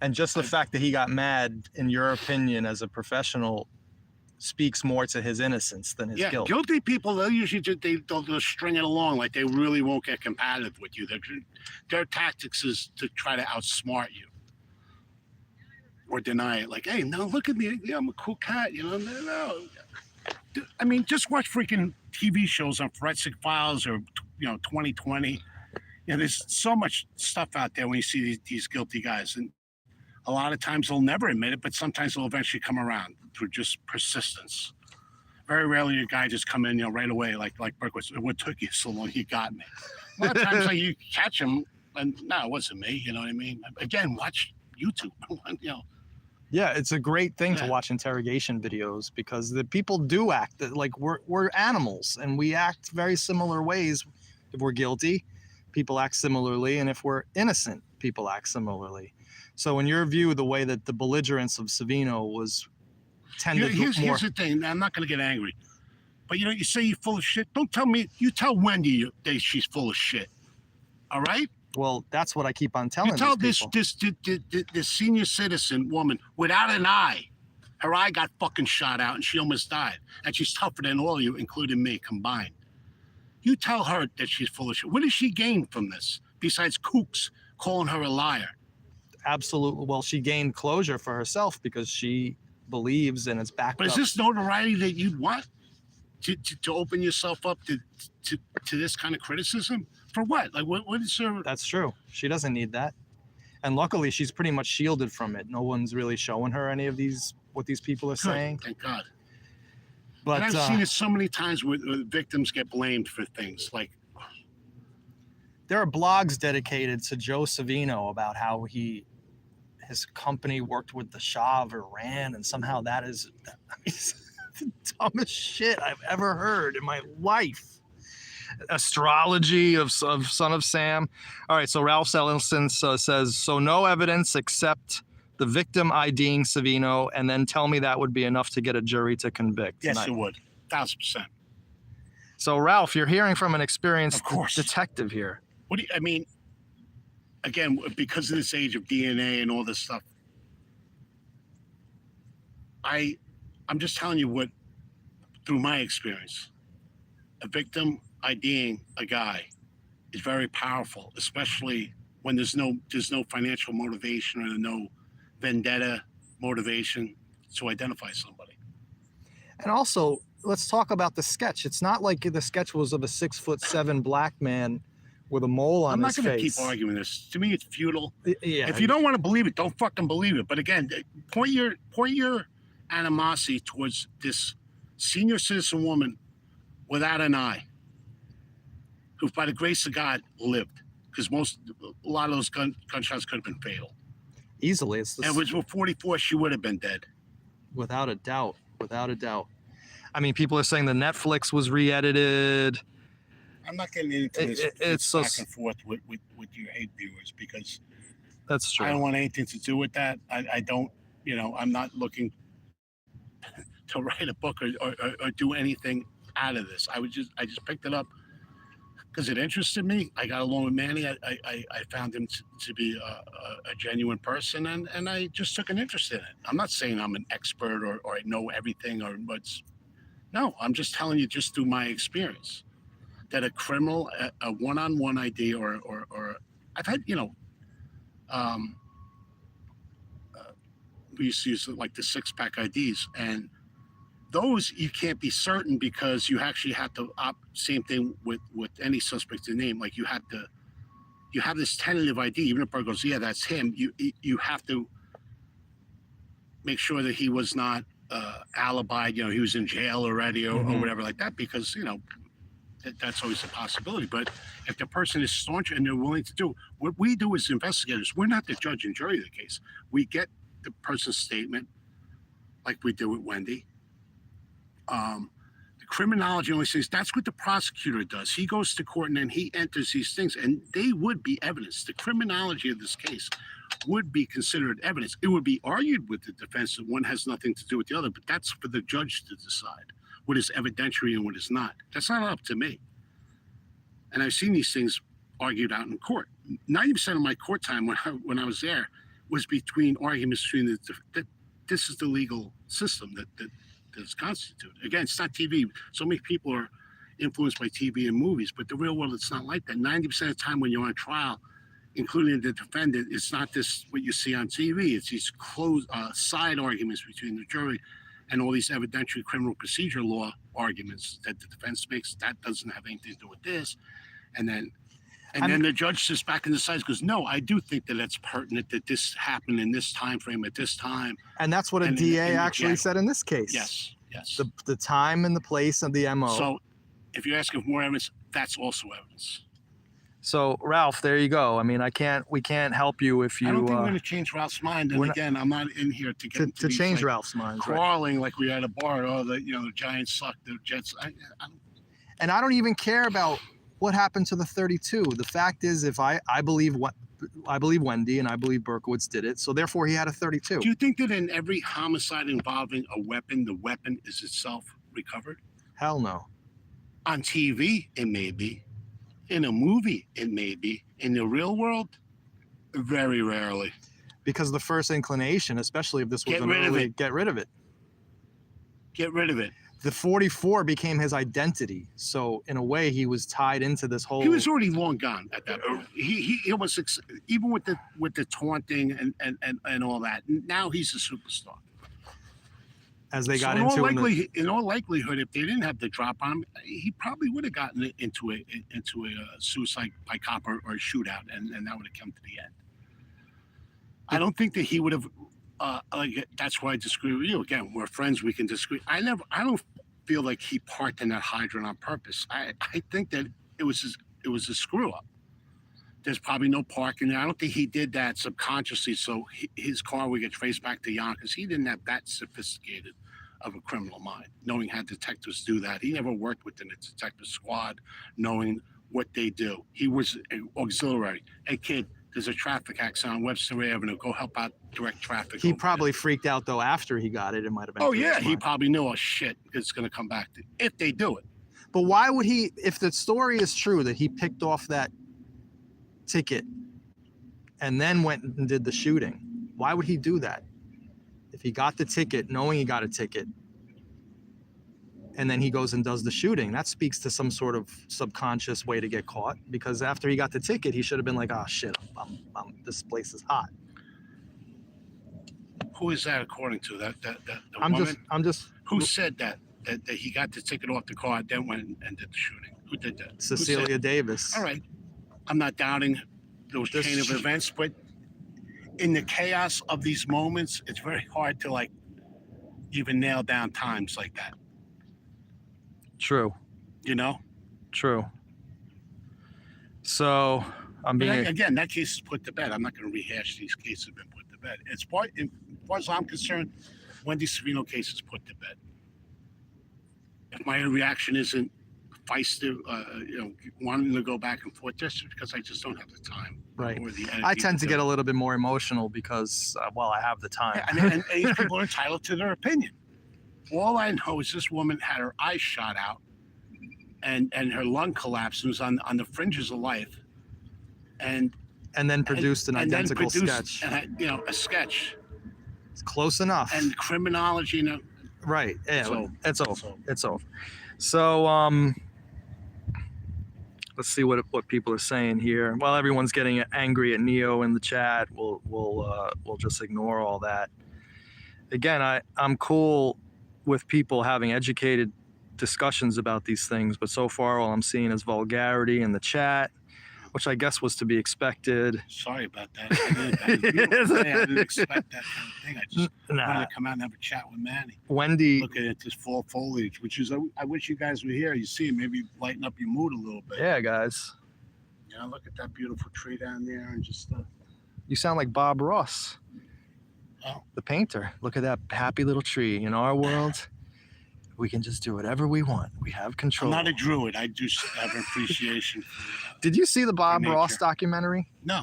And just the fact that he got mad, in your opinion, as a professional, speaks more to his innocence than his guilt. Guilty people, they'll usually they'll string it along like they really won't get competitive with you. Their tactics is to try to outsmart you or deny it. Like, hey, no, look at me. Yeah, I'm a cool cat. You know, no. I mean, just watch freaking TV shows on Forensic Files or, you know, 2020. You know, there's so much stuff out there when you see these guilty guys. And a lot of times they'll never admit it, but sometimes they'll eventually come around through just persistence. Very rarely a guy just come in, you know, right away, like Berkowitz. What took you so long? You got me. A lot of times, like, you catch him, and no, it wasn't me. You know what I mean? Again, watch YouTube. You know. Yeah, it's a great thing to watch interrogation videos because the people do act like we're animals, and we act very similar ways. If we're guilty, people act similarly, and if we're innocent, people act similarly. So in your view, the way that the belligerence of Savino was tended here's the thing. I'm not going to get angry. But, you know, you say you're full of shit. Don't tell me. You tell Wendy that she's full of shit. All right? Well, that's what I keep on telling you. Tell this senior citizen woman without an eye. Her eye got fucking shot out and she almost died. And she's tougher than all of you, including me, combined. You tell her that she's full of shit. What does she gain from this besides kooks calling her a liar? Absolutely. Well, she gained closure for herself because she believes and it's backed up. But is this notoriety that you'd want to open yourself up to this kind of criticism? For what? Like, what is her? That's true. She doesn't need that. And luckily, she's pretty much shielded from it. No one's really showing her any of what these people are saying. Thank God. But I've seen it so many times where victims get blamed for things like. There are blogs dedicated to Joe Savino about how his company worked with the Shah of Iran, and somehow that is the dumbest shit I've ever heard in my life. Astrology of Son of Sam. All right, so Ralph Ellison says, so no evidence except the victim IDing Savino, and then tell me that would be enough to get a jury to convict. Yes, it would. 1,000%. So, Ralph, you're hearing from an experienced detective here. What do you, I mean, again, because of this age of DNA and all this stuff, I'm just telling you what, through my experience, a victim IDing a guy is very powerful, especially when there's no financial motivation or no vendetta motivation to identify somebody. And also, let's talk about the sketch. It's not like the sketch was of a 6'7" black man with a mole on I'm not his going to face. keep arguing this. To me, it's futile. Yeah. If you don't want to believe it, don't fucking believe it. But again, point your animosity towards this senior citizen woman without an eye, who, by the grace of God, lived. Because a lot of those gunshots could have been fatal. Easily, it's And with 44, she would have been dead. without a doubt. Without a doubt. I mean, people are saying the Netflix was re-edited. I'm not getting into this It's so back and forth with your hate viewers, because that's true. I don't want anything to do with that. I don't, I'm not looking to write a book or do anything out of this. I just picked it up because it interested me. I got along with Manny. I found him to be a genuine person, and I just took an interest in it. I'm not saying I'm an expert or I know everything or what's. No, I'm just telling you just through my experience that a criminal, a one-on-one ID or I've had, we used to use like the 6-pack IDs, and those you can't be certain because you actually have to same thing with any suspect in name. Like you have this tentative ID, even if a person goes, yeah, that's him. You have to make sure that he was not alibied, he was in jail already or whatever like that, because that's always a possibility. But if the person is staunch and they're willing to do what we do as investigators, we're not the judge and jury of the case. We get the person's statement, like we do with Wendy. The criminology only says that's what the prosecutor does. He goes to court and then he enters these things, and they would be evidence. The criminology of this case would be considered evidence. It would be argued with the defense that one has nothing to do with the other, but that's for the judge to decide what is evidentiary and what is not. That's not up to me. And I've seen these things argued out in court. 90% of my court time when I was there was between arguments between that this is the legal system that is constituted. Again, it's not TV. So many people are influenced by TV and movies, but the real world, it's not like that. 90% of the time when you're on trial, including the defendant, it's not this what you see on TV. It's these closed side arguments between the jury and all these evidentiary criminal procedure law arguments that the defense makes. That doesn't have anything to do with this. And then the judge sits back and decides, goes, no, I do think that that's pertinent, that this happened in this time frame at this time. And that's what a DA actually said in this case. Yes. The time and the place and the MO. So if you're asking for more evidence, that's also evidence. So Ralph, there you go. I mean, we can't help you if you. I don't think we're going to change Ralph's mind. And again, I'm not in here to get to change Ralph's mind. Quarreling like we had a bar. Oh, the Giants suck. The Jets. And I don't even care about what happened to the 32. The fact is, if I believe Wendy and I believe Berkowitz did it, so therefore he had a 32. Do you think that in every homicide involving a weapon, the weapon is itself recovered? Hell no. On TV, it may be. In a movie, it may be. In the real world, very rarely. Because the first inclination, especially if this was get rid of it. Get rid of it. The 44 became his identity. So in a way, he was tied into this whole. He was already long gone at that point. He was, even with the taunting and all that. Now he's a superstar. As they got into in all likelihood, if they didn't have the drop on him, he probably would have gotten into a suicide by cop or a shootout, and that would have come to the end. I don't think that he would have. That's why I disagree with you. Again, we're friends. We can disagree. I don't feel like he parked in that hydrant on purpose. I think that it was a screw up. There's probably no parking there. I don't think he did that subconsciously so his car would get traced back to Yonkers. He didn't have that sophisticated of a criminal mind, knowing how detectives do that. He never worked within a detective squad, knowing what they do. He was an auxiliary. Hey, kid, there's a traffic accident on Webster Avenue. Go help out direct traffic. He probably freaked out, though, after he got it. It might have been. Oh, yeah. He probably knew, oh, shit, it's going to come back if they do it. But why would he, if the story is true that he picked off that ticket and then went and did the shooting, why would he do that? If he got the ticket, knowing he got a ticket, and then he goes and does the shooting, that speaks to some sort of subconscious way to get caught, because after he got the ticket, he should have been like, oh shit, this place is hot. Who is that according to? The I'm woman? just Who said that? that he got the ticket off the car, then went and did the shooting? Who did that? Who said- Cecilia Davis. All right, I'm not doubting those This- chain of events, but in the chaos of these moments, it's very hard to like even nail down times like that. True. You know. True. So I'm But being again, that case is put to bed. I'm not going to rehash these cases have been put to bed. As far as I'm concerned, Wendy Savino case is put to bed. If my reaction isn't feisty, wanting to go back and forth, just because I just don't have the time. right. Or the energy I tend to do get it. a little bit more emotional because, well, I have the time. Yeah, I mean, and these people are entitled to their opinion. All I know is this woman had her eyes shot out, and her lung collapsed and was on the fringes of life, and then produced an and then identical produced, sketch. a sketch It's close enough. and criminology. Right. Yeah. So- it's over. so- It's over. So let's see what people are saying here. While everyone's getting angry at Neo in the chat, we'll just ignore all that. Again, I'm cool with people having educated discussions about these things, but so far all I'm seeing is vulgarity in the chat, which I guess was to be expected. Sorry about that. I didn't expect that kind of thing. I just wanted to come out and have a chat with Manny. Wendy, Looking at this fall foliage, which is, I wish you guys were here. You see, maybe lighten up your mood a little bit. yeah, guys, Look at that beautiful tree down there, and just you sound like Bob Ross, Oh. the painter. Look at that happy little tree. In our world, we can just do whatever we want. We have I'm control. not a druid. I just have an appreciation for Did you see the Bob nature. Ross documentary? No.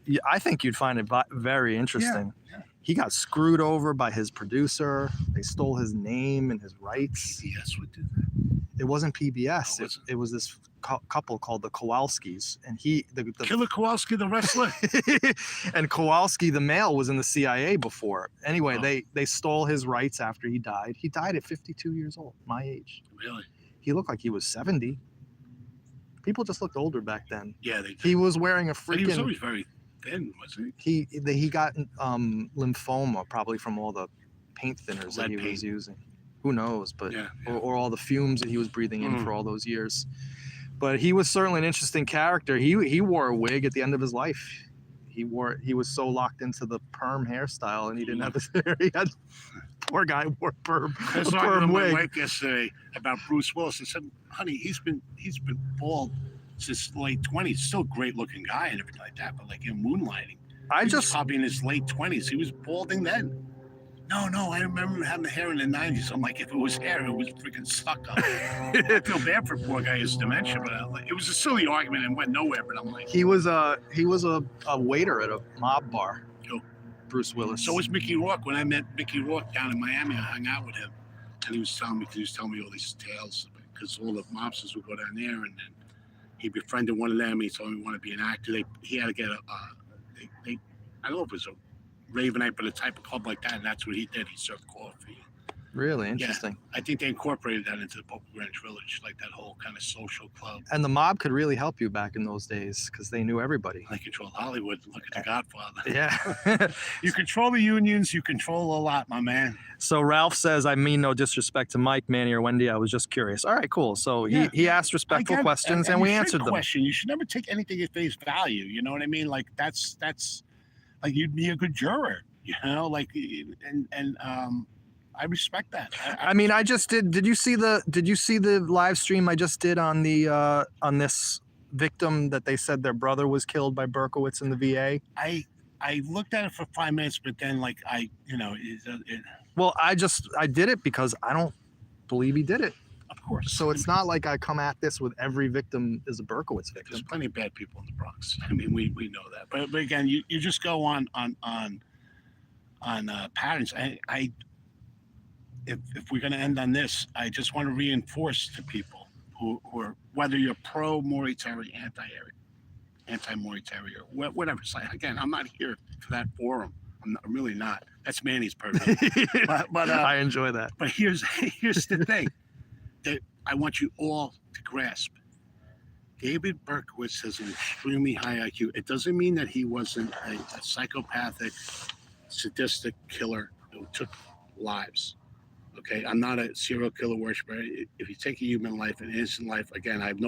Yeah, I think you'd find it very interesting. Yeah. He got screwed over by his producer. They stole his name and his rights. Yes, would do that. It wasn't PBS. Oh, was it was this couple called the Kowalskis, and the Killer Kowalski, the wrestler. and Kowalski, the male, was in the CIA before. Anyway, Oh. they stole his rights after he died. He died at 52 years old, my age. Really? He looked like he was 70. People just looked older back then. Yeah, they did. He was wearing a But he was freaking. always very thin, wasn't he? He got lymphoma probably from all the paint thinners that Lead he paint. was using. Who knows? But Yeah. or all the fumes that he was breathing in Mm. for all those years. But he was certainly an interesting character. He wore a wig at the end of his life. He was so locked into the perm hairstyle, and he didn't have his hair. He had poor guy wore I was a talking to perm my wig. wife yesterday about Bruce Willis. I said, "Honey, he's been bald since late 20s. Still a great looking guy and everything like that, but like in moonlighting, I he was just probably in his late 20s. He was balding then." No, I remember having the hair in the 90s. I'm like, if it was hair, it was freaking stuck up. I feel bad for poor guy, his dementia, but it was a silly argument and went nowhere. But I'm like, he was a waiter at a mob bar. Who? Bruce Willis. so was Mickey Rourke. When I met Mickey Rourke down in Miami, I hung out with him, and he was telling me all these tales because all the mobsters would go down there, and then he befriended one of them. He told me he wanted to be an actor. He had to get I don't know if it was a Raven Night, but a type of club like that, and that's what he did. He served coffee. Really interesting. I think they incorporated that into the Poker Ranch Village, like that whole kind of social club. And the mob could really help you back in those days because they knew everybody. They controlled Hollywood. Look at The Godfather. Yeah. You control the unions. You control a lot, my man. So Ralph says, I mean no disrespect to Mike, Manny, or Wendy. I was just curious. All right, cool. So Yeah. he asked respectful I get it. questions and we you should answered them. question. You should never take anything at face value. You know what I mean? Like that's like you'd be a good juror. You know, like and I respect that. I mean, I just did you see the live stream I just did on the on this victim that they said their brother was killed by Berkowitz in the VA? I looked at it for 5 minutes, but then like Well, I did it because I don't believe he did it. of course. So it's not like I come at this with every victim is a Berkowitz There's victim. plenty of bad people in the Bronx. I mean, we know that. But again, you just go on patterns. If we're going to end on this, I just want to reinforce to people who are, whether you're pro Maury Terry, anti Maury Terry, or whatever side. Again, I'm not here for that forum. I'm really not. That's Manny's purview. but I enjoy that. But here's the thing that I want you all to grasp. David Berkowitz has an extremely high IQ. It doesn't mean that he wasn't a psychopathic, sadistic killer who took lives. Okay, I'm not a serial killer worshiper. If you take a human life, an innocent life, again, I have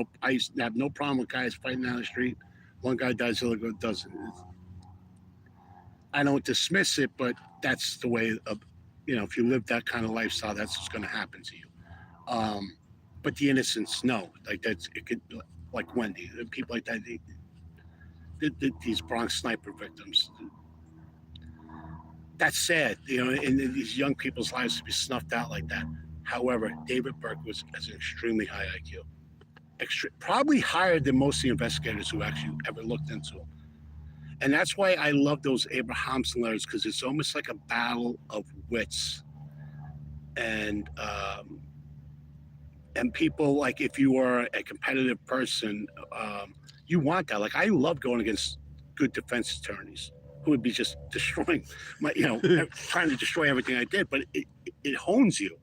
no problem with guys fighting down the street. One guy dies, the other guy doesn't. I don't dismiss it, but that's the way of, if you live that kind of lifestyle, that's what's going to happen to you. But the innocents, no, like that's it could, like Wendy, people like that, these Bronx sniper victims. That's sad, and these young people's lives to be snuffed out like that. However, David Burke has an extremely high IQ, probably higher than most of the investigators who actually ever looked into him. And that's why I love those Abrahamson letters, because it's almost like a battle of wits. And people, like, if you are a competitive person, you want that. Like, I love going against good defense attorneys who would be just destroying trying to destroy everything I did. But it hones you.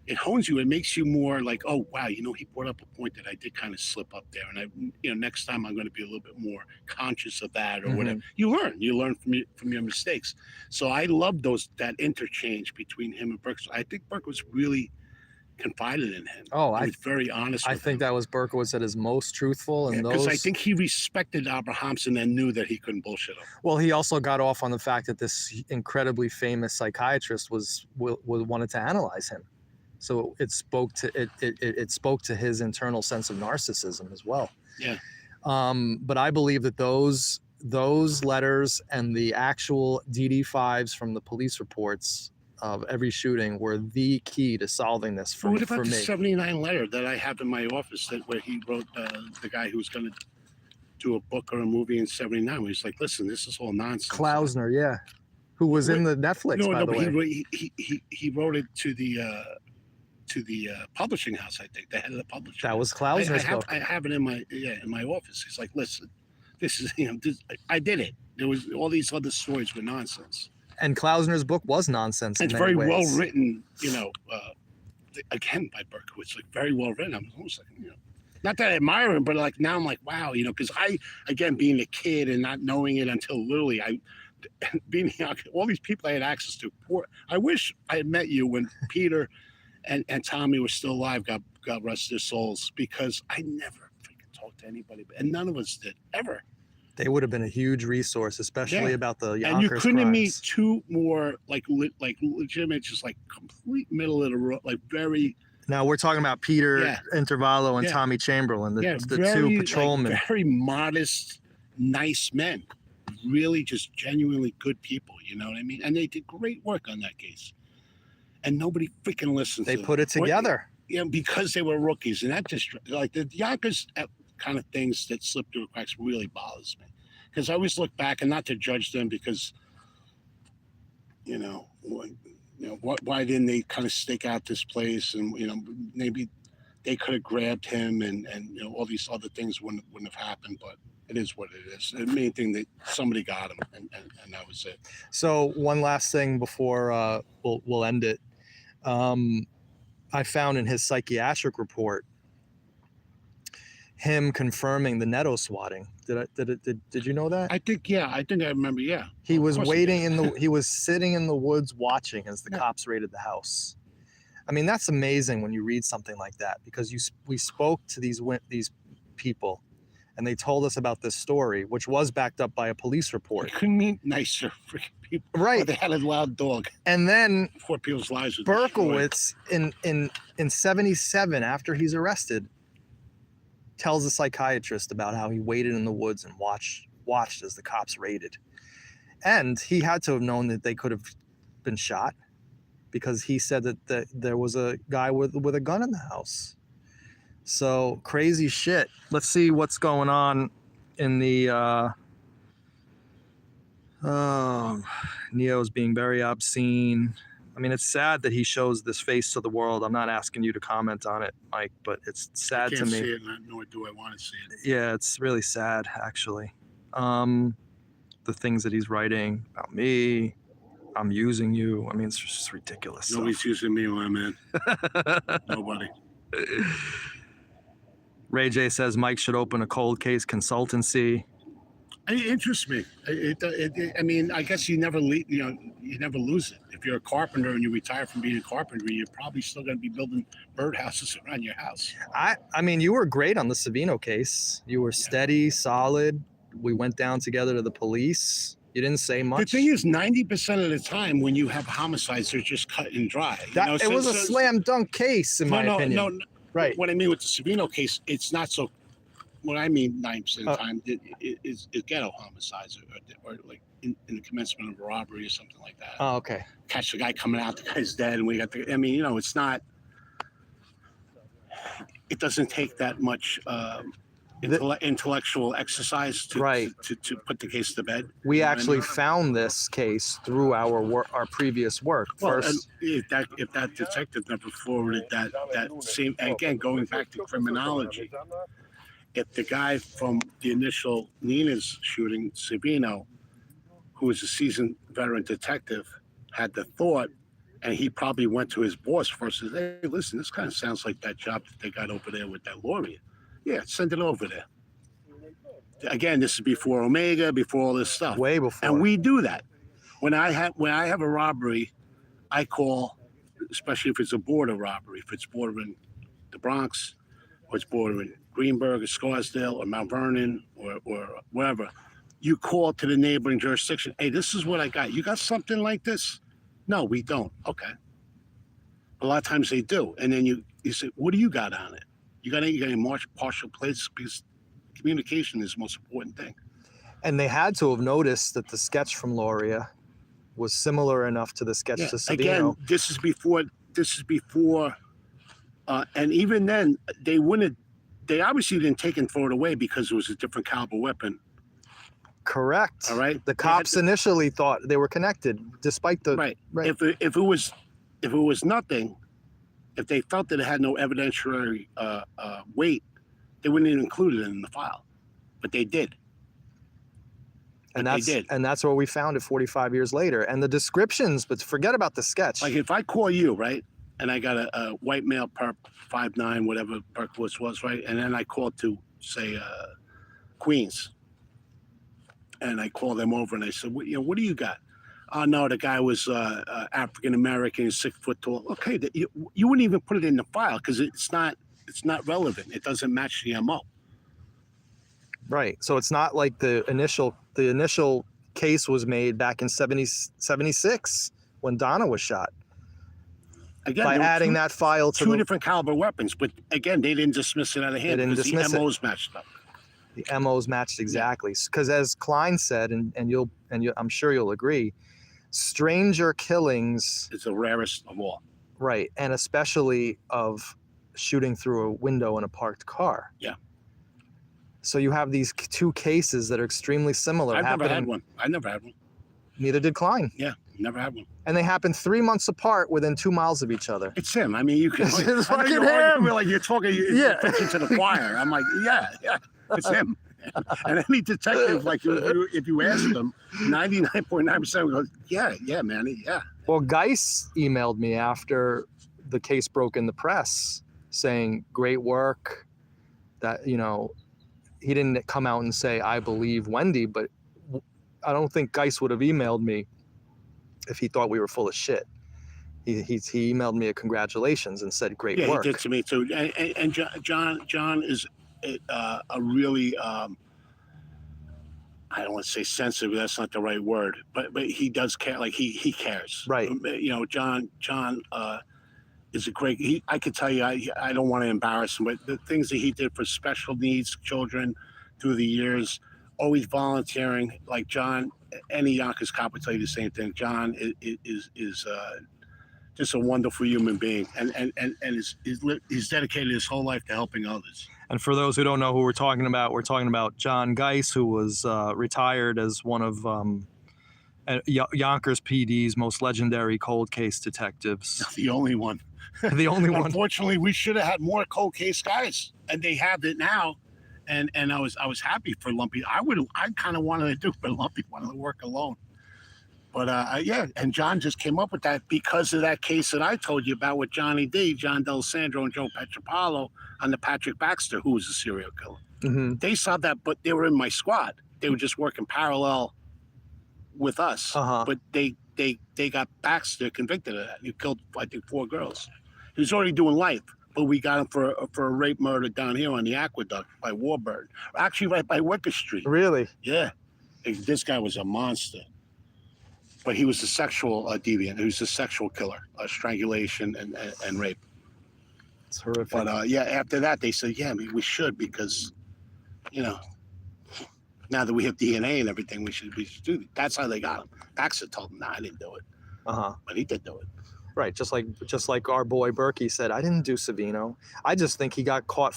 It hones you. It makes you more like, oh wow, he brought up a point that I did kind of slip up there, and next time I'm going to be a little bit more conscious of that or whatever. You learn from your mistakes. So I love that interchange between him and Burke. So I think Burke was really confided in him. Oh, I was very honest. I think that was Berkowitz at his most truthful, and because I think he respected Abrahamson and knew that he couldn't bullshit him. Well, he also got off on the fact that this incredibly famous psychiatrist wanted to analyze him. So it spoke to his internal sense of narcissism as well. Yeah. But I believe that those letters and the actual DD5s from the police reports of every shooting were the key to solving this for me. What about the 79 letter that I have in my office where he wrote the guy who was going to do a book or a movie in 79, where he's like, listen, this is all nonsense. Klausner, yeah. Who was in the Netflix, by the way. He wrote it to the publishing house, I think, the head of the publishing. That was Klausner's book. I have it in my office. He's like, listen, this is, I did it. There was all these other stories were nonsense. And Klausner's book was nonsense. It's very well written, again by Berkowitz, like very well written. I'm almost like, not that I admire him, but like now I'm like, wow, because I, again, being a kid and not knowing it until literally being all these people I had access to. I wish I had met you when Peter and Tommy were still alive. God rest their souls, because I never freaking talked to anybody, and none of us did ever. They would have been a huge resource, especially about the Yonkers and you couldn't crimes. meet two more like legitimate, just like complete middle of the road, like very. Now we're talking about Peter Intervallo and Tommy Chamberlain, the two patrolmen. Like, very modest, nice men, really just genuinely good people. You know what I mean? And they did great work on that case. And nobody freaking listened. They put it together. Because they were rookies, and that just like the Yonkers kind of things that slip through the cracks really bothers me, because I always look back, and not to judge them, because why didn't they kind of stake out this place, and maybe they could have grabbed him, and all these other things wouldn't have happened, but it is what it is. The main thing that somebody got him, and that was it. So one last thing before we'll end it. I found in his psychiatric report him confirming the Netto swatting. Did you know that? I think I remember. Yeah. He was waiting he was sitting in the woods watching as the cops raided the house. I mean, that's amazing when you read something like that, because we spoke to these people, and they told us about this story, which was backed up by a police report. It couldn't mean nicer freaking people. Right. They had a loud dog. And then 4 people's lives were Berkowitz in 77, after he's arrested, tells a psychiatrist about how he waited in the woods and watched as the cops raided. And he had to have known that they could have been shot, because he said that there was a guy with a gun in the house. So crazy shit. Let's see what's going on in the Neo's being very obscene. I mean, it's sad that he shows this face to the world. I'm not asking you to comment on it, Mike, but it's sad to me. I can't see it, nor do I want to see it. Yeah, it's really sad, actually. The things that he's writing about me, I'm using you. I mean, it's just ridiculous. Nobody's using me, my man. Nobody. Ray J says Mike should open a cold case consultancy. It interests me. I mean, I guess you never you never lose it. If you're a carpenter and you retire from being a carpenter, you're probably still going to be building birdhouses around your house. I mean, you were great on the Savino case. You were steady, solid. We went down together to the police. You didn't say much. The thing is, 90% of the time when you have homicides, they're just cut and dry. It was a slam dunk case, in my opinion. No. Right. What I mean with the Savino case, it's not so. What I mean, 90% of the time is ghetto homicides, or like in the commencement of a robbery or something like that. Oh, okay. Catch the guy coming out, the guy's dead, and we got the. I mean, it's not. It doesn't take that much intellectual exercise to put the case to bed. We actually found this case through our previous work. Well, First, if that detective never forwarded that same, again, going back to criminology, if the guy from the initial Nina's shooting, Savino, who was a seasoned veteran detective, had the thought, and he probably went to his boss first and said, hey, listen, this kind of sounds like that job that they got over there with that lawyer. Yeah, send it over there. Again, this is before Omega, before all this stuff. Way before. And we do that. When I have a robbery, I call, especially if it's a border robbery, if it's bordering the Bronx, or it's bordering Greenberg or Scarsdale or Mount Vernon or wherever, you call to the neighboring jurisdiction. Hey, this is what I got. You got something like this? No, we don't. Okay. A lot of times they do. And then you say, what do you got on it? You got any partial plates? Because communication is the most important thing. And they had to have noticed that the sketch from Loria was similar enough to the sketch to Savino. Again, this is before, and even then, they obviously didn't take and throw it away because it was a different caliber weapon. Correct. All right. The cops initially thought they were connected, despite the right. If it was nothing, if they felt that it had no evidentiary weight, they wouldn't even include it in the file, but they did. And that's where we found it 45 years later. And the descriptions, but forget about the sketch. Like if I call you, right, and I got a white male perp 5'9", whatever Berkowitz was, right, and then I call to say Queens, and I call them over and I said, what do you got? Oh no, the guy was African American, 6 foot tall. Okay, you wouldn't even put it in the file because it's not relevant. It doesn't match the MO. Right. So it's not like the initial case was made back in 76 when Donna was shot. Again, by adding that file to two different caliber weapons, but again, they didn't dismiss it out of hand because the MOs matched up. The MOs matched exactly because, as Klein said, and I'm sure you'll agree, stranger killings is the rarest of all. Right, and especially of shooting through a window in a parked car. Yeah. So you have these two cases that are extremely similar. I never had one. Neither did Klein. Yeah, never had one. And they happened 3 months apart within 2 miles of each other. It's him. I mean, you can. It's fucking him. Like you're talking. You're preaching to the choir. I'm like, yeah, it's him. And any detective, like if you ask them, 99.9% goes, yeah, Manny, yeah. Well, Geis emailed me after the case broke in the press saying, great work. That, he didn't come out and say, I believe Wendy, but I don't think Geis would have emailed me if he thought we were full of shit. He emailed me a congratulations and said, great work. Yeah, he did to me too. And John is a really, I don't want to say sensitive, that's not the right word, but he does care. Like he cares. Right. John is a great, I could tell you, I don't want to embarrass him, but the things that he did for special needs children through the years, always volunteering, like John, any Yonkers cop would tell you the same thing. John is just a wonderful human being, and he's dedicated his whole life to helping others. And for those who don't know who we're talking about John Geis, who was retired as one of Yonkers PD's most legendary cold case detectives. The only one. The only one. Unfortunately, we should have had more cold case guys, and they have it now. And I was happy for Lumpy. I kind of wanted to do it, but Lumpy wanted to work alone. But and John just came up with that because of that case that I told you about with Johnny D, John D'Alessandro, and Joe Petropalo on the Patrick Baxter, who was a serial killer. Mm-hmm. They saw that, but they were in my squad. they were just working parallel with us. Uh-huh. But they got Baxter convicted of that. He killed, I think, 4 girls. He was already doing life, but we got him for a rape murder down here on the Aqueduct by Warburton. Actually, right by Wicker Street. Really? Yeah. This guy was a monster. But he was a sexual deviant. He was a sexual killer, strangulation and rape. It's horrific. But yeah, after that, they said, yeah, we should, because, you know, now that we have DNA and everything, we should do it. That's how they got him. Baxter told him, "Nah, I didn't do it," but he did do it. Right, just like our boy Berkey said, I didn't do Savino. I just think he got caught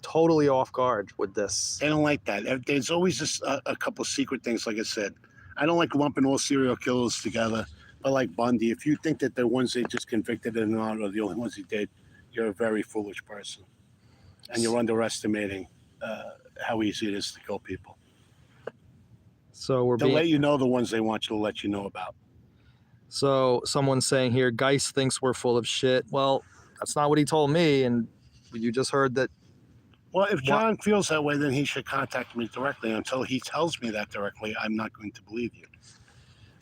totally off guard with this. They don't like that. There's always just a couple of secret things. Like I said, I don't like lumping all serial killers together. But like Bundy, if you think that the ones they just convicted and not are the only ones he did, you're a very foolish person, and you're underestimating how easy it is to kill people. So they'll let you know the ones they want you to let you know about. So someone's saying here, Geist thinks we're full of shit. Well, that's not what he told me, and you just heard that. Well, if John feels that way, then he should contact me directly. Until he tells me that directly, I'm not going to believe you.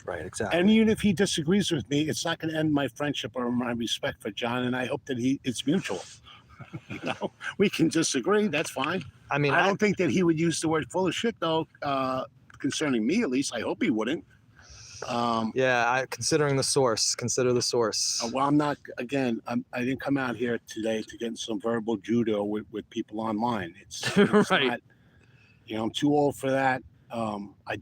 Right, exactly. And even if he disagrees with me, it's not going to end my friendship or my respect for John, and I hope that it's mutual. You know, we can disagree. That's fine. I mean, I don't think that he would use the word full of shit, though, concerning me, at least. I hope he wouldn't. Considering the source, consider the source. Well, I'm not, again, I didn't come out here today to get in some verbal judo with people online. It's right. Not, I'm too old for that. I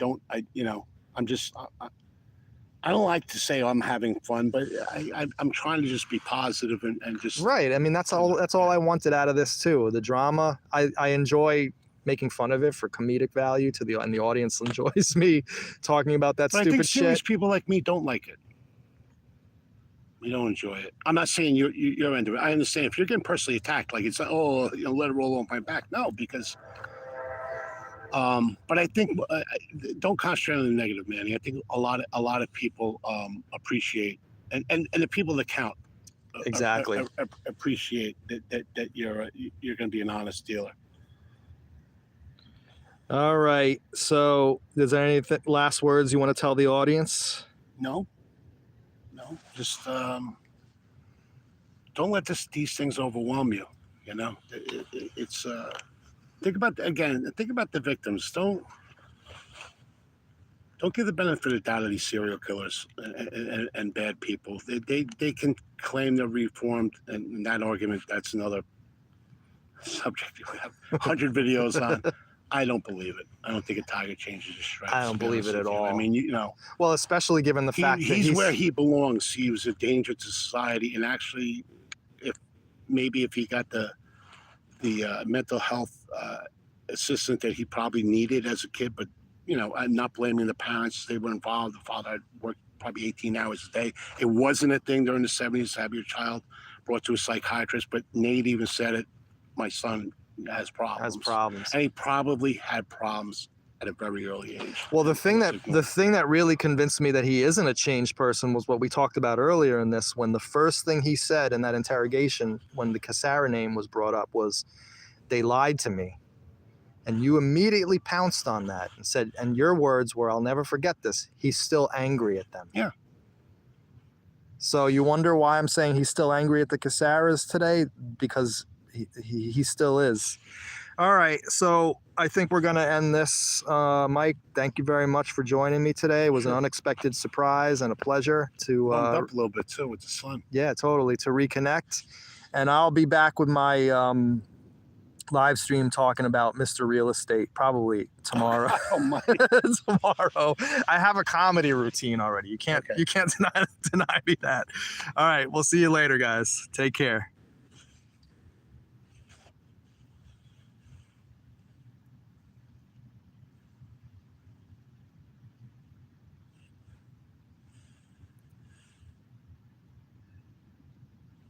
don't like to say I'm having fun, but I'm trying to just be positive and just. Right. I mean, that's all I wanted out of this too. The drama, I enjoy making fun of it for comedic value and the audience enjoys me talking about that stupid I think serious shit. people like me don't like it. We don't enjoy it. I'm not saying you're into it. I understand if you're getting personally attacked, like it's like, let it roll on my back. No, because. But I think don't concentrate on the negative, Manny. I think a lot of people appreciate and the people that count exactly appreciate that you're going to be an honest dealer. All right. So, is there any last words you want to tell the audience? No. Just don't let these things overwhelm you. You know, it's. Think about the victims. Don't give the benefit of the doubt of these serial killers and bad people. They can claim they're reformed, and in that argument, that's another subject we have 100 videos on. I don't believe it. I don't think a tiger changes his stripes. I don't believe it at all. I mean, Well, especially given the fact that he's where he belongs. He was a danger to society, and actually, if he got the mental health assistant that he probably needed as a kid, but I'm not blaming the parents. They were involved. The father had worked probably 18 hours a day. It wasn't a thing during the 70s to have your child brought to a psychiatrist, but Nate even said it. My son has problems. And he probably had problems at a very early age. Well, the thing that really convinced me that he isn't a changed person was what we talked about earlier in this, when the first thing he said in that interrogation, when the Cassara name was brought up, was, "They lied to me." And you immediately pounced on that and said, and your words were, "I'll never forget this. He's still angry at them." Yeah. So you wonder why I'm saying he's still angry at the Cassaras today? Because he still is. All right, so I think we're going to end this. Mike, thank you very much for joining me today. It was an unexpected surprise and a pleasure to... warmed up a little bit, too, with the sun. Yeah, totally, to reconnect. And I'll be back with my live stream talking about Mr. Real Estate probably tomorrow. Oh, my. Tomorrow. I have a comedy routine already. You can't deny me that. All right, we'll see you later, guys. Take care.